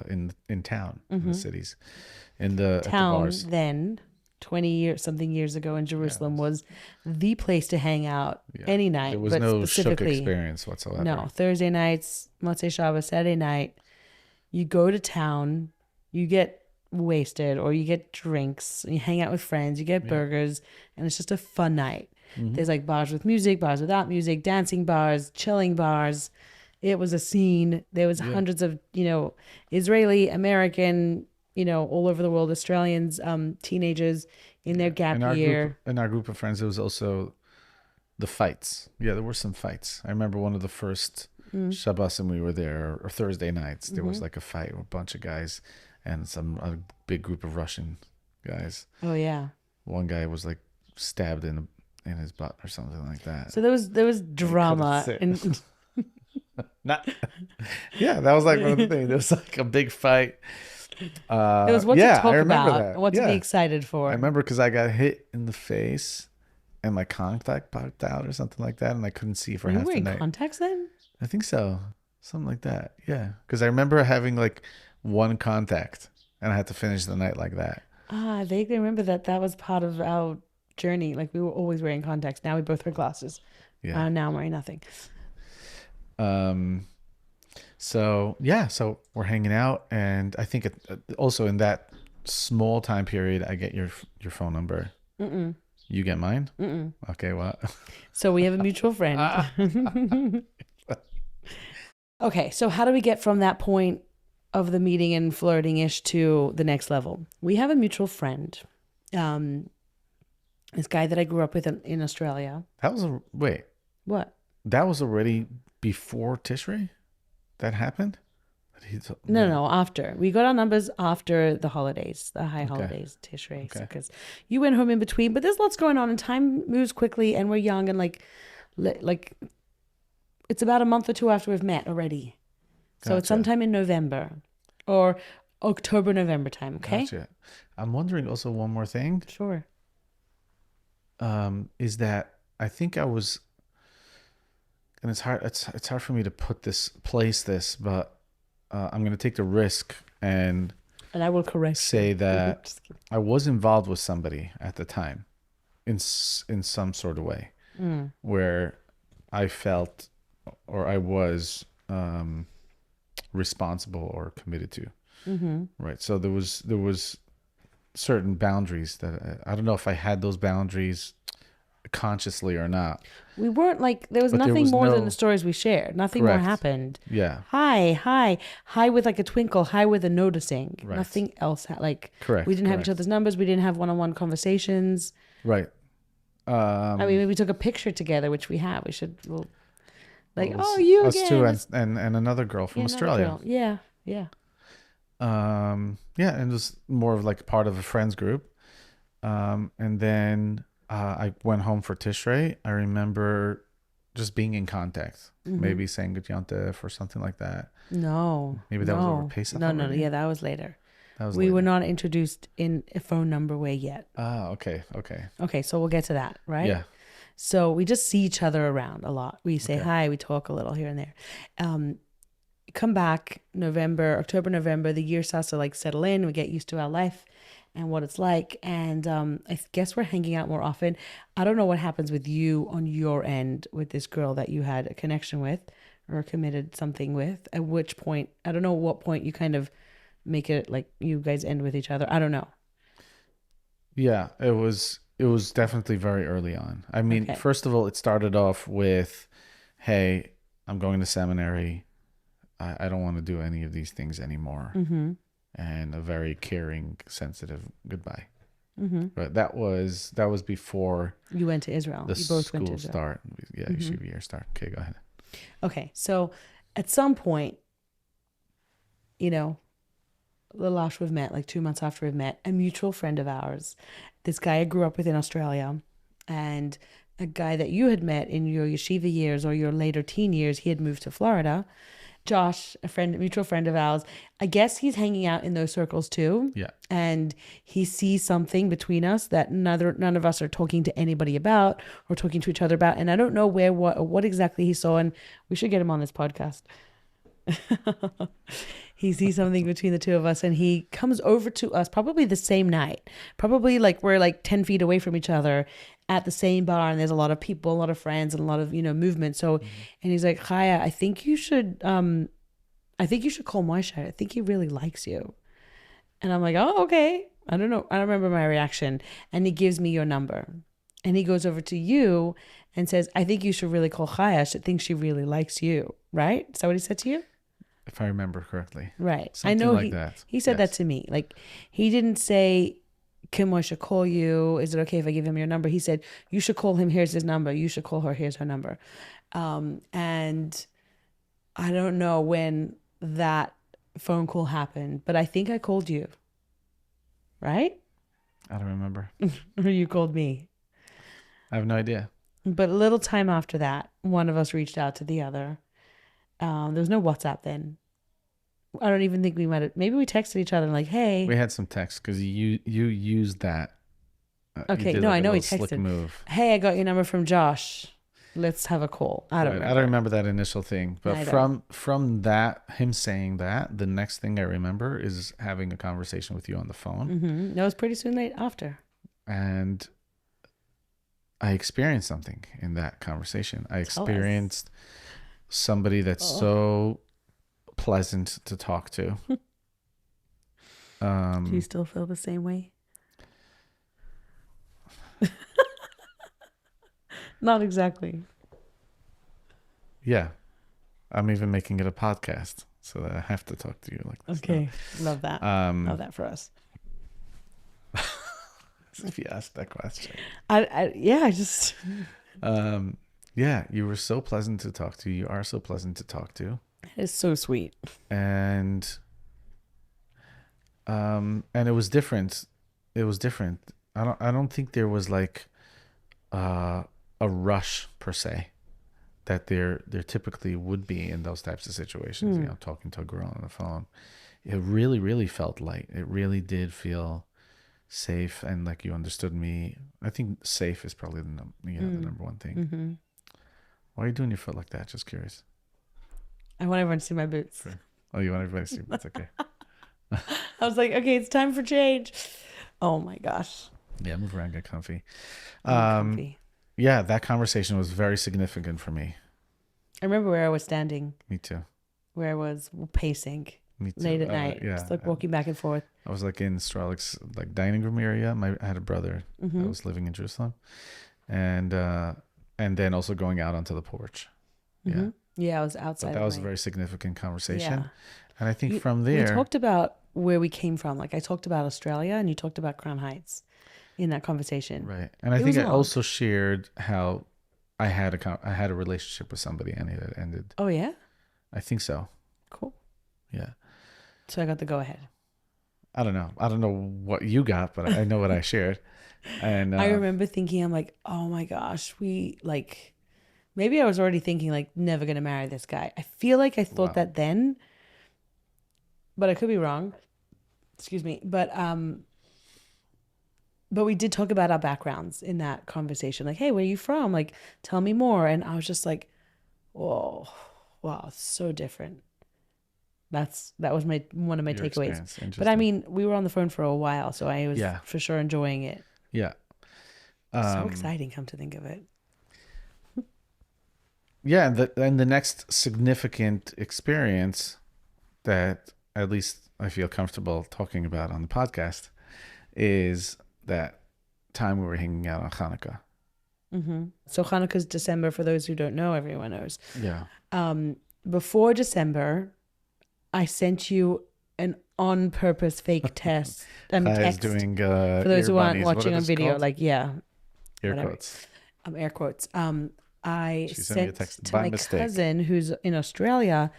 [SPEAKER 1] in town, in the cities, at the bars.
[SPEAKER 2] Then 20 years ago in Jerusalem was the place to hang out any night.
[SPEAKER 1] There was
[SPEAKER 2] but
[SPEAKER 1] no shook
[SPEAKER 2] specifically,
[SPEAKER 1] experience whatsoever.
[SPEAKER 2] No, Thursday nights, Motzei Shabbos, Saturday night, you go to town, you get wasted or you get drinks, you hang out with friends, you get burgers, and it's just a fun night. There's like bars with music, bars without music, dancing bars, chilling bars. It was a scene. There was hundreds of, Israeli, American, all over the world, Australians, teenagers in their gap year.
[SPEAKER 1] In our group of friends, there was also the fights. Yeah, there were some fights. I remember one of the first Shabbos and we were there, or Thursday nights, there was like a fight with a bunch of guys and a big group of Russian guys.
[SPEAKER 2] Oh, yeah.
[SPEAKER 1] One guy was like stabbed in his butt or something like that.
[SPEAKER 2] So there was drama.
[SPEAKER 1] Yeah, that was like one of the things. There was like a big fight.
[SPEAKER 2] It was what to talk about
[SPEAKER 1] that.
[SPEAKER 2] and what to be excited for.
[SPEAKER 1] I remember because I got hit in the face and my contact popped out or something like that, and I couldn't see for half the night.
[SPEAKER 2] You were wearing contacts then?
[SPEAKER 1] I think so. Something like that. Yeah. Because I remember having like one contact and I had to finish the night like that.
[SPEAKER 2] I vaguely remember that was part of our journey. Like, we were always wearing contacts. Now we both wear glasses.
[SPEAKER 1] Yeah.
[SPEAKER 2] Now I'm wearing nothing.
[SPEAKER 1] So we're hanging out, and I think also in that small time period, I get your phone number.
[SPEAKER 2] Mm-mm.
[SPEAKER 1] You get mine?
[SPEAKER 2] Mm-mm.
[SPEAKER 1] Okay, what?
[SPEAKER 2] So we have a mutual friend. Okay, so how do we get from that point of the meeting and flirting-ish to the next level? We have a mutual friend, this guy that I grew up with in Australia.
[SPEAKER 1] Wait.
[SPEAKER 2] What?
[SPEAKER 1] That was already before Tishrei? That happened?
[SPEAKER 2] No, after. We got our numbers after the holidays, the high holidays, Tishrei, because you went home in between. But there's lots going on, and time moves quickly, and we're young, and like it's about a month or two after we've met already. So it's sometime in November or October, November time. Okay.
[SPEAKER 1] Gotcha. I'm wondering also one more thing.
[SPEAKER 2] Sure.
[SPEAKER 1] Is that I think I was, and it's hard for me to place this, but I'm going to take the risk and
[SPEAKER 2] I will
[SPEAKER 1] say that I was involved with somebody at the time in some sort of way where I felt or I was responsible or committed to.
[SPEAKER 2] Mm-hmm.
[SPEAKER 1] Right. So there was certain boundaries that I don't know if I had those boundaries consciously or not.
[SPEAKER 2] We weren't like, there was nothing more than the stories we shared. Nothing more happened.
[SPEAKER 1] Yeah.
[SPEAKER 2] Hi with like a twinkle, hi with a noticing.
[SPEAKER 1] Right.
[SPEAKER 2] Nothing else.
[SPEAKER 1] Correct.
[SPEAKER 2] We didn't have each other's numbers. We didn't have one-on-one conversations.
[SPEAKER 1] Right.
[SPEAKER 2] I mean, we took a picture together, which we have. We should, you
[SPEAKER 1] us
[SPEAKER 2] again.
[SPEAKER 1] Two and another girl from Australia.
[SPEAKER 2] Yeah.
[SPEAKER 1] And it was more of like part of a friends group. And then I went home for Tishrei. I remember just being in contact, maybe saying Good Yontif or something like that.
[SPEAKER 2] No.
[SPEAKER 1] Maybe that was over Pesach.
[SPEAKER 2] No. Yeah, that was later. We were not introduced in a phone number way yet.
[SPEAKER 1] Okay.
[SPEAKER 2] Okay, so we'll get to that, right?
[SPEAKER 1] Yeah.
[SPEAKER 2] So we just see each other around a lot. We say hi, we talk a little here and there. Come back October, November, the year starts to like settle in. We get used to our life. and what it's like. And I guess we're hanging out more often. I don't know what happens with you on your end with this girl that you had a connection with or committed something with. At which point, I don't know what point you kind of make it like you guys end with each other. I don't know.
[SPEAKER 1] Yeah, it was definitely very early on. I mean,
[SPEAKER 2] Okay.
[SPEAKER 1] first of all, it started off with, "Hey, I'm going to seminary. I don't want to do any of these things anymore."
[SPEAKER 2] Mm-hmm.
[SPEAKER 1] And a very caring, sensitive goodbye.
[SPEAKER 2] Mm-hmm.
[SPEAKER 1] But that was before
[SPEAKER 2] You went to Israel.
[SPEAKER 1] the
[SPEAKER 2] You both went to
[SPEAKER 1] school
[SPEAKER 2] Israel.
[SPEAKER 1] start. Yeah, yeshiva year start. Okay, go ahead.
[SPEAKER 2] Okay. So at some point, you know, a little after we've met, like 2 months after we've met, a mutual friend of ours, this guy I grew up with in Australia, and a guy that you had met in your yeshiva years or your later teen years, he had moved to Florida. Josh, a mutual friend of ours, I guess he's hanging out in those circles too.
[SPEAKER 1] Yeah.
[SPEAKER 2] And he sees something between us that none of us are talking to anybody about or talking to each other about. And I don't know what exactly he saw. And we should get him on this podcast. He sees something between the two of us and he comes over to us probably the same night. Probably like we're like 10 feet away from each other at the same bar, and there's a lot of people, a lot of friends, and a lot of, movement. So, and he's like, Chaya, I think you should call Moshe. I think he really likes you. And I'm like, oh, okay. I don't know. I don't remember my reaction. And he gives me your number. And he goes over to you and says, I think you should really call Chaya. I think she really likes you. Right? Is that what he said to you?
[SPEAKER 1] If I remember correctly.
[SPEAKER 2] Right.
[SPEAKER 1] Something
[SPEAKER 2] I know
[SPEAKER 1] like that.
[SPEAKER 2] He said that
[SPEAKER 1] Yes.
[SPEAKER 2] to me. Like, he didn't say, Kim, I should call you. Is it okay if I give him your number? He said, you should call him. Here's his number. You should call her. Here's her number. And I don't know when that phone call happened, but I think I called you. Right?
[SPEAKER 1] I don't remember.
[SPEAKER 2] Or you called me.
[SPEAKER 1] I have no idea.
[SPEAKER 2] But a little time after that, one of us reached out to the other. There was no WhatsApp then. I don't even think we might have. Maybe we texted each other like, "Hey."
[SPEAKER 1] We had some text because you used that. You
[SPEAKER 2] Okay,
[SPEAKER 1] did
[SPEAKER 2] no,
[SPEAKER 1] like
[SPEAKER 2] I
[SPEAKER 1] a
[SPEAKER 2] know he
[SPEAKER 1] little slick
[SPEAKER 2] texted.
[SPEAKER 1] move.
[SPEAKER 2] Hey, I got your number from Josh. Let's have a call. I don't
[SPEAKER 1] Right,
[SPEAKER 2] remember.
[SPEAKER 1] I don't remember that initial thing, but
[SPEAKER 2] I don't.
[SPEAKER 1] from that, him saying that, the next thing I remember is having a conversation with you on the phone,
[SPEAKER 2] Mm-hmm. That was pretty soon late after.
[SPEAKER 1] and I experienced something in that conversation. I
[SPEAKER 2] Tell us.
[SPEAKER 1] experienced somebody that's so pleasant to talk to.
[SPEAKER 2] Do you still feel the same way? Not exactly.
[SPEAKER 1] Yeah, I'm even making it a podcast so that I have to talk to you like this.
[SPEAKER 2] Okay, love that. Love that for us.
[SPEAKER 1] If you asked that question.
[SPEAKER 2] I just.
[SPEAKER 1] Yeah, you were so pleasant to talk to. You are so pleasant to talk to.
[SPEAKER 2] It's so sweet.
[SPEAKER 1] And it was different. It was different. I don't think there was like a rush per se that there typically would be in those types of situations, talking to a girl on the phone. It really, really felt light. It really did feel safe, and like you understood me. I think safe is probably the number one thing.
[SPEAKER 2] Mm-hmm.
[SPEAKER 1] Why are you doing your foot like that? Just curious.
[SPEAKER 2] I want everyone to see my boots.
[SPEAKER 1] Oh, you want everybody to see? That's okay.
[SPEAKER 2] I was like, okay, it's time for change. Oh my gosh.
[SPEAKER 1] Yeah, move around, get comfy.
[SPEAKER 2] Comfy.
[SPEAKER 1] Yeah, that conversation was very significant for me.
[SPEAKER 2] I remember where I was standing,
[SPEAKER 1] Me too.
[SPEAKER 2] where I was pacing
[SPEAKER 1] Me too.
[SPEAKER 2] late at night.
[SPEAKER 1] Yeah,
[SPEAKER 2] Just like walking back and forth.
[SPEAKER 1] I was like in Stralik's like dining room area. I had a brother
[SPEAKER 2] Mm-hmm.
[SPEAKER 1] that was living in Jerusalem, and then also going out onto the porch.
[SPEAKER 2] Mm-hmm.
[SPEAKER 1] Yeah,
[SPEAKER 2] Yeah, I was outside.
[SPEAKER 1] but that
[SPEAKER 2] at
[SPEAKER 1] was a
[SPEAKER 2] night.
[SPEAKER 1] very significant conversation.
[SPEAKER 2] Yeah.
[SPEAKER 1] And I think from
[SPEAKER 2] We
[SPEAKER 1] there,
[SPEAKER 2] talked about where we came from. Like I talked about Australia and you talked about Crown Heights in that conversation.
[SPEAKER 1] right? And I
[SPEAKER 2] It
[SPEAKER 1] think
[SPEAKER 2] was
[SPEAKER 1] I
[SPEAKER 2] long.
[SPEAKER 1] also shared how I had a relationship with somebody and it had ended.
[SPEAKER 2] Oh yeah?
[SPEAKER 1] I think so.
[SPEAKER 2] Cool.
[SPEAKER 1] Yeah.
[SPEAKER 2] So I got the go ahead.
[SPEAKER 1] I don't know what you got, but I know what I shared. And
[SPEAKER 2] I remember thinking, I'm like, oh my gosh, maybe I was already thinking like never gonna marry this guy. I feel like I thought
[SPEAKER 1] Wow.
[SPEAKER 2] that then, but I could be wrong. Excuse me. But we did talk about our backgrounds in that conversation. Like, hey, where are you from? Like, tell me more. And I was just like, whoa, wow, it's so different. That was one of my
[SPEAKER 1] Your
[SPEAKER 2] takeaways.
[SPEAKER 1] experience.
[SPEAKER 2] But I
[SPEAKER 1] Interesting.
[SPEAKER 2] mean, we were on the phone for a while, so I was
[SPEAKER 1] Yeah.
[SPEAKER 2] for sure enjoying it.
[SPEAKER 1] Yeah.
[SPEAKER 2] So exciting, come to think of it.
[SPEAKER 1] Yeah, and the next significant experience that at least I feel comfortable talking about on the podcast is that time we were hanging out on Hanukkah.
[SPEAKER 2] So Hanukkah's December, for those who don't know, everyone knows.
[SPEAKER 1] Yeah.
[SPEAKER 2] Before December, I sent you an on-purpose fake test.
[SPEAKER 1] Chaya's
[SPEAKER 2] Text.
[SPEAKER 1] doing
[SPEAKER 2] For those who aren't
[SPEAKER 1] ear bunnies. What
[SPEAKER 2] watching
[SPEAKER 1] are
[SPEAKER 2] on
[SPEAKER 1] those
[SPEAKER 2] video,
[SPEAKER 1] called?
[SPEAKER 2] yeah,
[SPEAKER 1] Air
[SPEAKER 2] whatever.
[SPEAKER 1] quotes.
[SPEAKER 2] Air quotes. I
[SPEAKER 1] She sent me a
[SPEAKER 2] sent
[SPEAKER 1] text
[SPEAKER 2] to
[SPEAKER 1] by
[SPEAKER 2] my
[SPEAKER 1] mistake.
[SPEAKER 2] cousin who's in Australia.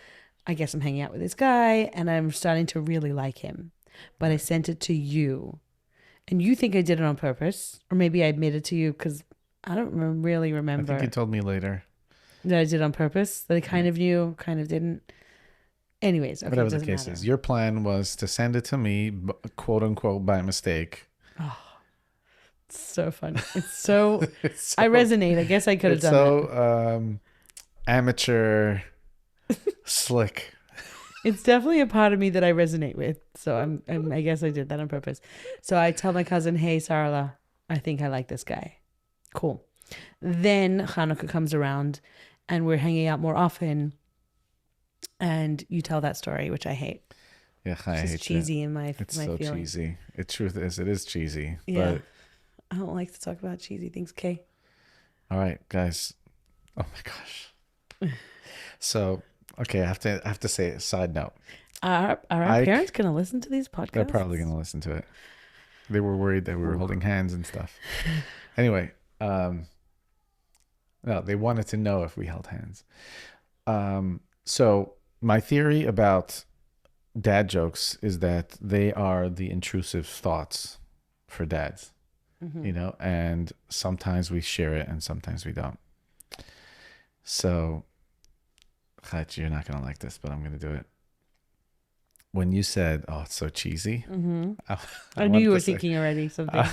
[SPEAKER 2] I guess I'm hanging out with this guy, and I'm starting to really like him. But I sent it to you, and you think I did it on purpose, or maybe I admitted it to you because I don't really
[SPEAKER 1] I
[SPEAKER 2] remember
[SPEAKER 1] think you told me later.
[SPEAKER 2] that I did it on purpose. That I kind of knew, kind of didn't. Anyways, okay,
[SPEAKER 1] Whatever
[SPEAKER 2] it
[SPEAKER 1] the
[SPEAKER 2] doesn't
[SPEAKER 1] case
[SPEAKER 2] matter.
[SPEAKER 1] is, your plan was to send it to me, quote unquote, by mistake.
[SPEAKER 2] It's so funny. It's so.
[SPEAKER 1] It's
[SPEAKER 2] I
[SPEAKER 1] so-
[SPEAKER 2] resonate. I guess I could have
[SPEAKER 1] It's
[SPEAKER 2] done that.
[SPEAKER 1] so amateur, slick.
[SPEAKER 2] It's definitely a part of me that I resonate with. So I guess I did that on purpose. So I tell my cousin, "Hey, Sarla, I think I like this guy." Cool. Then Hanukkah comes around, and we're hanging out more often. And you tell that story, which I hate.
[SPEAKER 1] Yeah, I
[SPEAKER 2] It's
[SPEAKER 1] hate
[SPEAKER 2] just cheesy in my
[SPEAKER 1] It's
[SPEAKER 2] my
[SPEAKER 1] so
[SPEAKER 2] feelings.
[SPEAKER 1] cheesy. The truth is, it is cheesy.
[SPEAKER 2] Yeah.
[SPEAKER 1] But
[SPEAKER 2] I don't like to talk about cheesy things. Okay.
[SPEAKER 1] all right, guys. Oh my gosh. So, okay, I have to say a side note.
[SPEAKER 2] Are our
[SPEAKER 1] I-
[SPEAKER 2] parents gonna listen to these podcasts?
[SPEAKER 1] They're probably going to listen to it. They were worried that we were holding hands and stuff. Anyway, no, they wanted to know if we held hands. So my theory about dad jokes is that they are the intrusive thoughts for dads, you know, and sometimes we share it and sometimes we don't. So, Chaya, you're not going to like this, but I'm going to do it. When you said, "Oh, it's so cheesy,"
[SPEAKER 2] I knew
[SPEAKER 1] wanted
[SPEAKER 2] you
[SPEAKER 1] to
[SPEAKER 2] were
[SPEAKER 1] say-
[SPEAKER 2] thinking already something.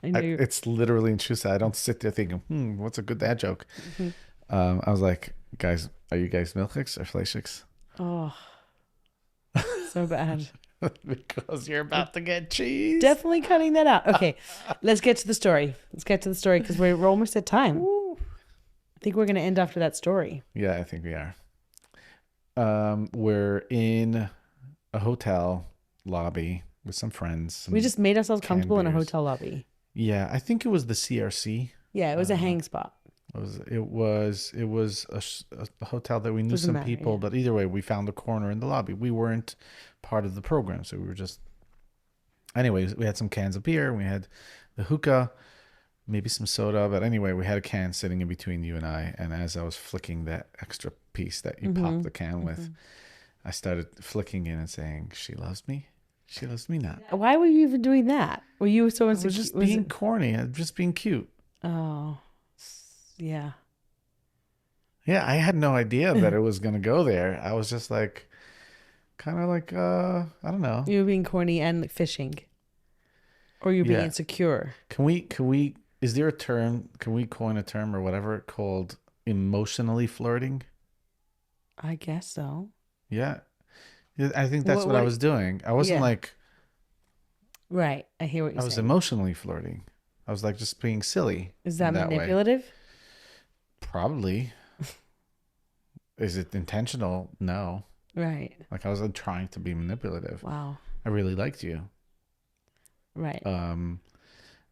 [SPEAKER 2] I know you.
[SPEAKER 1] it's literally intrusive. I don't sit there thinking, what's a good dad joke? I was like, guys, are you guys milchiks or fleischiks?
[SPEAKER 2] Oh, so bad.
[SPEAKER 1] Because you're about to get cheese.
[SPEAKER 2] Definitely cutting that out. Okay, let's get to the story. Because we're almost at time. I think we're going to end after that story.
[SPEAKER 1] Yeah, I think we are. We're in a hotel lobby with some friends.
[SPEAKER 2] We just made ourselves
[SPEAKER 1] canned
[SPEAKER 2] comfortable in a
[SPEAKER 1] beers.
[SPEAKER 2] hotel lobby.
[SPEAKER 1] Yeah, I think it was the CRC.
[SPEAKER 2] Yeah, it was a hang spot.
[SPEAKER 1] It was a hotel that we knew
[SPEAKER 2] Doesn't
[SPEAKER 1] some
[SPEAKER 2] matter,
[SPEAKER 1] people,
[SPEAKER 2] yeah.
[SPEAKER 1] but either way, we found a corner in the lobby. We weren't part of the program, so we were just. Anyways, we had some cans of beer. We had the hookah, maybe some soda, but anyway, we had a can sitting in between you and I. And as I was flicking that extra piece that you popped the can with, I started flicking in and saying, "She loves me. She loves me not."
[SPEAKER 2] Why were you even doing that? Were you so
[SPEAKER 1] I was
[SPEAKER 2] insecure?
[SPEAKER 1] just being corny. I was just being cute.
[SPEAKER 2] Oh, yeah.
[SPEAKER 1] Yeah, I had no idea that it was gonna go there. I was just like, kind of like, I don't know.
[SPEAKER 2] You were being corny and fishing. Or you're being
[SPEAKER 1] Yeah.
[SPEAKER 2] insecure.
[SPEAKER 1] Can we? Is there a term? Can we coin a term or whatever called emotionally flirting?
[SPEAKER 2] I guess so.
[SPEAKER 1] Yeah, I think that's
[SPEAKER 2] What-
[SPEAKER 1] what I
[SPEAKER 2] what-
[SPEAKER 1] was doing. I wasn't
[SPEAKER 2] Yeah.
[SPEAKER 1] like
[SPEAKER 2] Right. I hear what
[SPEAKER 1] I
[SPEAKER 2] you're
[SPEAKER 1] was
[SPEAKER 2] saying.
[SPEAKER 1] emotionally flirting. I was like just being silly.
[SPEAKER 2] Is that
[SPEAKER 1] in way.
[SPEAKER 2] manipulative?
[SPEAKER 1] Probably. Is it intentional? No.
[SPEAKER 2] Right.
[SPEAKER 1] Like I wasn't trying to be manipulative.
[SPEAKER 2] Wow.
[SPEAKER 1] I really liked you.
[SPEAKER 2] Right.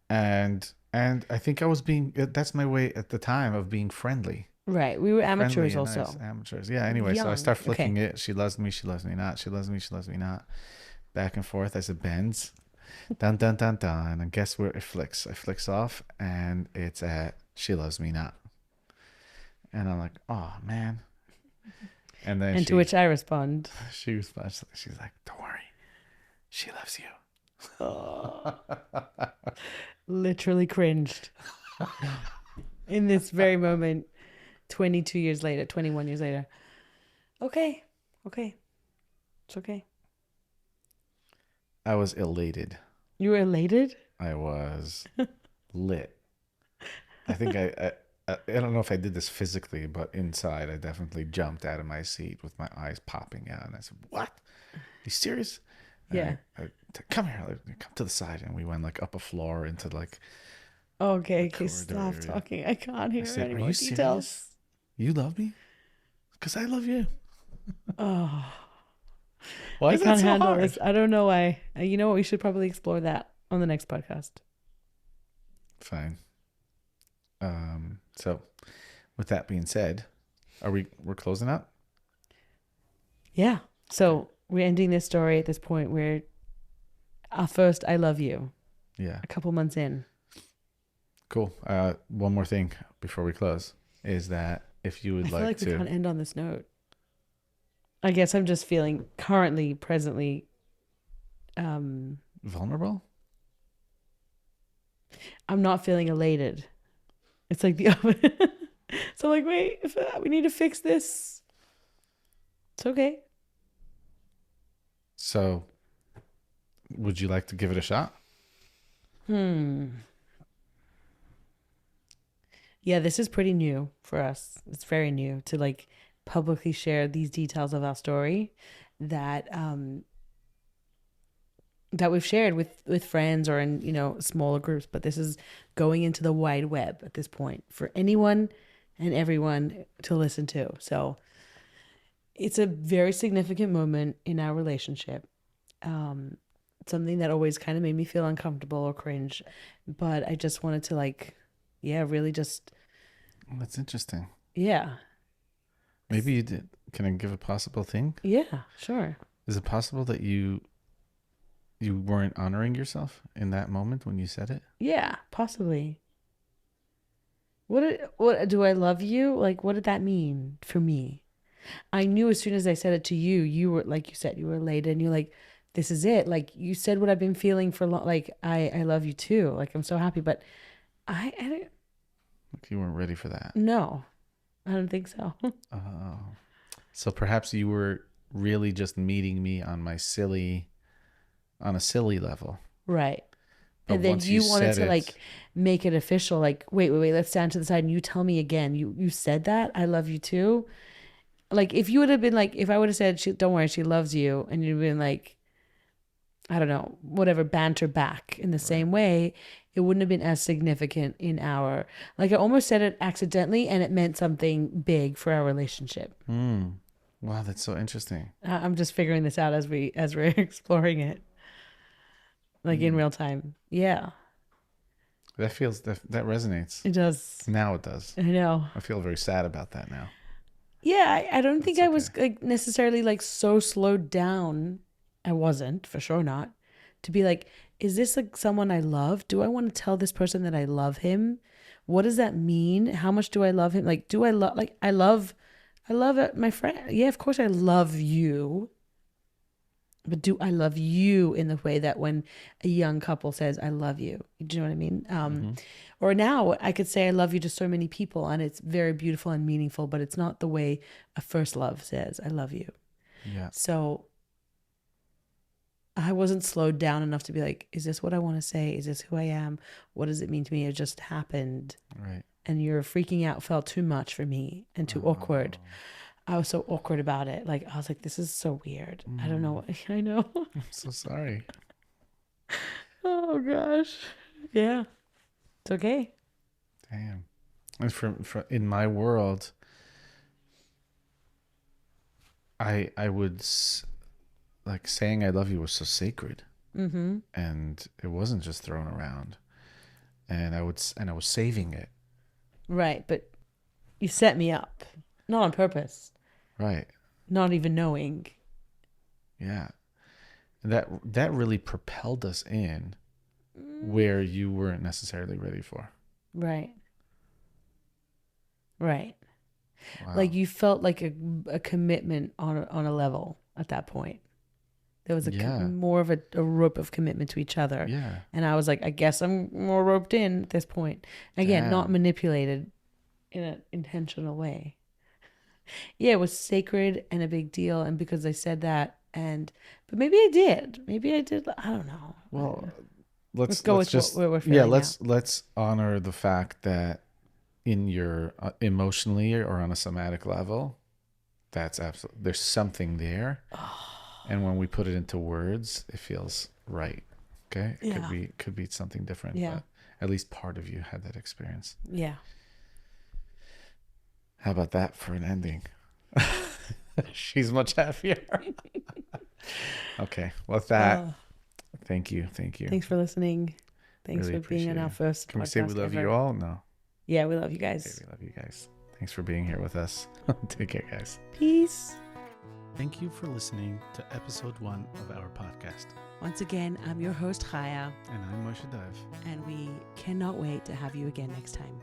[SPEAKER 1] And I think I was being. That's my way at the time of being friendly.
[SPEAKER 2] Right. We were amateurs
[SPEAKER 1] Friendly and
[SPEAKER 2] also.
[SPEAKER 1] nice. Amateurs. Yeah. Anyway, so I
[SPEAKER 2] Young.
[SPEAKER 1] start flicking
[SPEAKER 2] Okay.
[SPEAKER 1] it. She loves me. She loves me not. She loves me. She loves me not. Back and forth as it bends. Dun dun dun dun. And guess where it flicks? It flicks off, and it's at she loves me not. And I'm like, oh man. And then
[SPEAKER 2] And to which I respond,
[SPEAKER 1] she responds. She's like, don't worry, she loves you.
[SPEAKER 2] literally cringed. In this very moment, 22 years later, 21 years later. Okay. It's okay.
[SPEAKER 1] I was elated.
[SPEAKER 2] You were elated?
[SPEAKER 1] I was lit. I think I don't know if I did this physically, but inside I definitely jumped out of my seat with my eyes popping out, and I said, "What?" you serious?
[SPEAKER 2] Yeah.
[SPEAKER 1] Come here, like, come to the side. And we went like up a floor into like
[SPEAKER 2] Okay,
[SPEAKER 1] corridor
[SPEAKER 2] stop
[SPEAKER 1] area.
[SPEAKER 2] talking. I can't
[SPEAKER 1] I
[SPEAKER 2] hear
[SPEAKER 1] said,
[SPEAKER 2] any
[SPEAKER 1] are
[SPEAKER 2] more
[SPEAKER 1] you
[SPEAKER 2] details.
[SPEAKER 1] serious? You love me? Because I love you.
[SPEAKER 2] Oh,
[SPEAKER 1] Why
[SPEAKER 2] I
[SPEAKER 1] is that
[SPEAKER 2] can't
[SPEAKER 1] so
[SPEAKER 2] handle
[SPEAKER 1] hard?
[SPEAKER 2] this. I don't know why. You know what? We should probably explore that on the next podcast.
[SPEAKER 1] Fine. So with that being said, we're closing up?
[SPEAKER 2] Yeah. So we're ending this story at this point where our first I love you
[SPEAKER 1] Yeah.
[SPEAKER 2] a couple months in.
[SPEAKER 1] Cool. One more thing before we close is that if you would
[SPEAKER 2] I feel like we
[SPEAKER 1] to
[SPEAKER 2] can't end on this note. I guess I'm just feeling presently,
[SPEAKER 1] vulnerable?
[SPEAKER 2] I'm not feeling elated. It's like the opposite. So like, wait, we need to fix this. It's okay.
[SPEAKER 1] So would you like to give it a shot?
[SPEAKER 2] Yeah, this is pretty new for us. It's very new to like publicly share these details of our story that that we've shared with friends or in, you know, smaller groups, but this is going into the wide web at this point for anyone and everyone to listen to. So it's a very significant moment in our relationship. Something that always kind of made me feel uncomfortable or cringe, but I just wanted to like, yeah, really just.
[SPEAKER 1] That's interesting.
[SPEAKER 2] Yeah.
[SPEAKER 1] Maybe you did. Can I give a possible thing?
[SPEAKER 2] Yeah, sure.
[SPEAKER 1] Is it possible that you weren't honoring yourself in that moment when you said it?
[SPEAKER 2] Yeah, possibly. What do I love you? Like, what did that mean for me? I knew as soon as I said it to you, you were like you said, you were elated and you're like, this is it. Like you said what I've been feeling for long. Like I love you too. Like I'm so happy, but I don't.
[SPEAKER 1] Like you weren't ready for that.
[SPEAKER 2] No, I don't think so.
[SPEAKER 1] Oh, so perhaps you were really just meeting me on a silly level.
[SPEAKER 2] Right.
[SPEAKER 1] But
[SPEAKER 2] and then
[SPEAKER 1] once
[SPEAKER 2] you wanted to
[SPEAKER 1] it,
[SPEAKER 2] like make it official. Like, wait, let's stand to the side and you tell me again. You said that I love you too. Like if you would have been like, if I would have said, don't worry, she loves you. And you'd been like, I don't know, whatever, banter back in the same way, it wouldn't have been as significant in our, like I almost said it accidentally and it meant something big for our relationship.
[SPEAKER 1] Wow, that's so interesting.
[SPEAKER 2] I'm just figuring this out as we're exploring it. Like in real time. Yeah.
[SPEAKER 1] That resonates.
[SPEAKER 2] It does.
[SPEAKER 1] Now it does.
[SPEAKER 2] I know.
[SPEAKER 1] I feel very sad about that now.
[SPEAKER 2] Yeah, I don't think I was like necessarily like so slowed down. I wasn't, for sure not. To be like, is this like someone I love? Do I want to tell this person that I love him? What does that mean? How much do I love him? Like, do I love, like, I love my friend. Yeah, of course I love you. But do I love you in the way that when a young couple says, I love you? Do you know what I mean? Or now I could say I love you to so many people and it's very beautiful and meaningful, but it's not the way a first love says, I love you.
[SPEAKER 1] Yeah.
[SPEAKER 2] So I wasn't slowed down enough to be like, is this what I want to say? Is this who I am? What does it mean to me? It just happened.
[SPEAKER 1] Right.
[SPEAKER 2] And your freaking out felt too much for me and too awkward. I was so awkward about it. Like, I was like, this is so weird. I don't know. I know.
[SPEAKER 1] I'm so sorry.
[SPEAKER 2] Oh, gosh. Yeah. It's okay.
[SPEAKER 1] Damn. And for in my world, I would like saying I love you was so sacred.
[SPEAKER 2] Mm-hmm.
[SPEAKER 1] And it wasn't just thrown around. And I was saving it.
[SPEAKER 2] Right. But you set me up. Not on purpose.
[SPEAKER 1] Right.
[SPEAKER 2] Not even knowing.
[SPEAKER 1] Yeah. And that really propelled us in where you weren't necessarily ready for.
[SPEAKER 2] Right. Right.
[SPEAKER 1] Wow.
[SPEAKER 2] Like you felt like a commitment on a level at that point. There was more of a rope of commitment to each other.
[SPEAKER 1] Yeah.
[SPEAKER 2] And I was like, I guess I'm more roped in at this point. Again, not manipulated in an intentional way. Yeah, it was sacred and a big deal. And because I said that, but maybe I did. I don't know.
[SPEAKER 1] Well, let's
[SPEAKER 2] go with
[SPEAKER 1] just
[SPEAKER 2] what we're feeling
[SPEAKER 1] let's honor the fact that in your emotionally or on a somatic level, that's absolutely, there's something there And when we put it into words, it feels right. Okay? It
[SPEAKER 2] Yeah.
[SPEAKER 1] could be something different.
[SPEAKER 2] Yeah.
[SPEAKER 1] But at least part of you had that experience.
[SPEAKER 2] Yeah.
[SPEAKER 1] How about that for an ending? She's much happier. Okay. Well, with that, thank you.
[SPEAKER 2] Thanks for listening. Thanks
[SPEAKER 1] Really
[SPEAKER 2] for being on our first
[SPEAKER 1] Can we
[SPEAKER 2] podcast
[SPEAKER 1] say we love
[SPEAKER 2] ever.
[SPEAKER 1] you all? No.
[SPEAKER 2] Yeah, we love you guys.
[SPEAKER 1] Okay, we love you guys. Thanks for being here with us. Take care, guys.
[SPEAKER 2] Peace.
[SPEAKER 3] Thank you for listening to episode 1 of our podcast.
[SPEAKER 2] Once again, I'm your host, Chaya,
[SPEAKER 3] And I'm Moshe Dev.
[SPEAKER 2] and we cannot wait to have you again next time.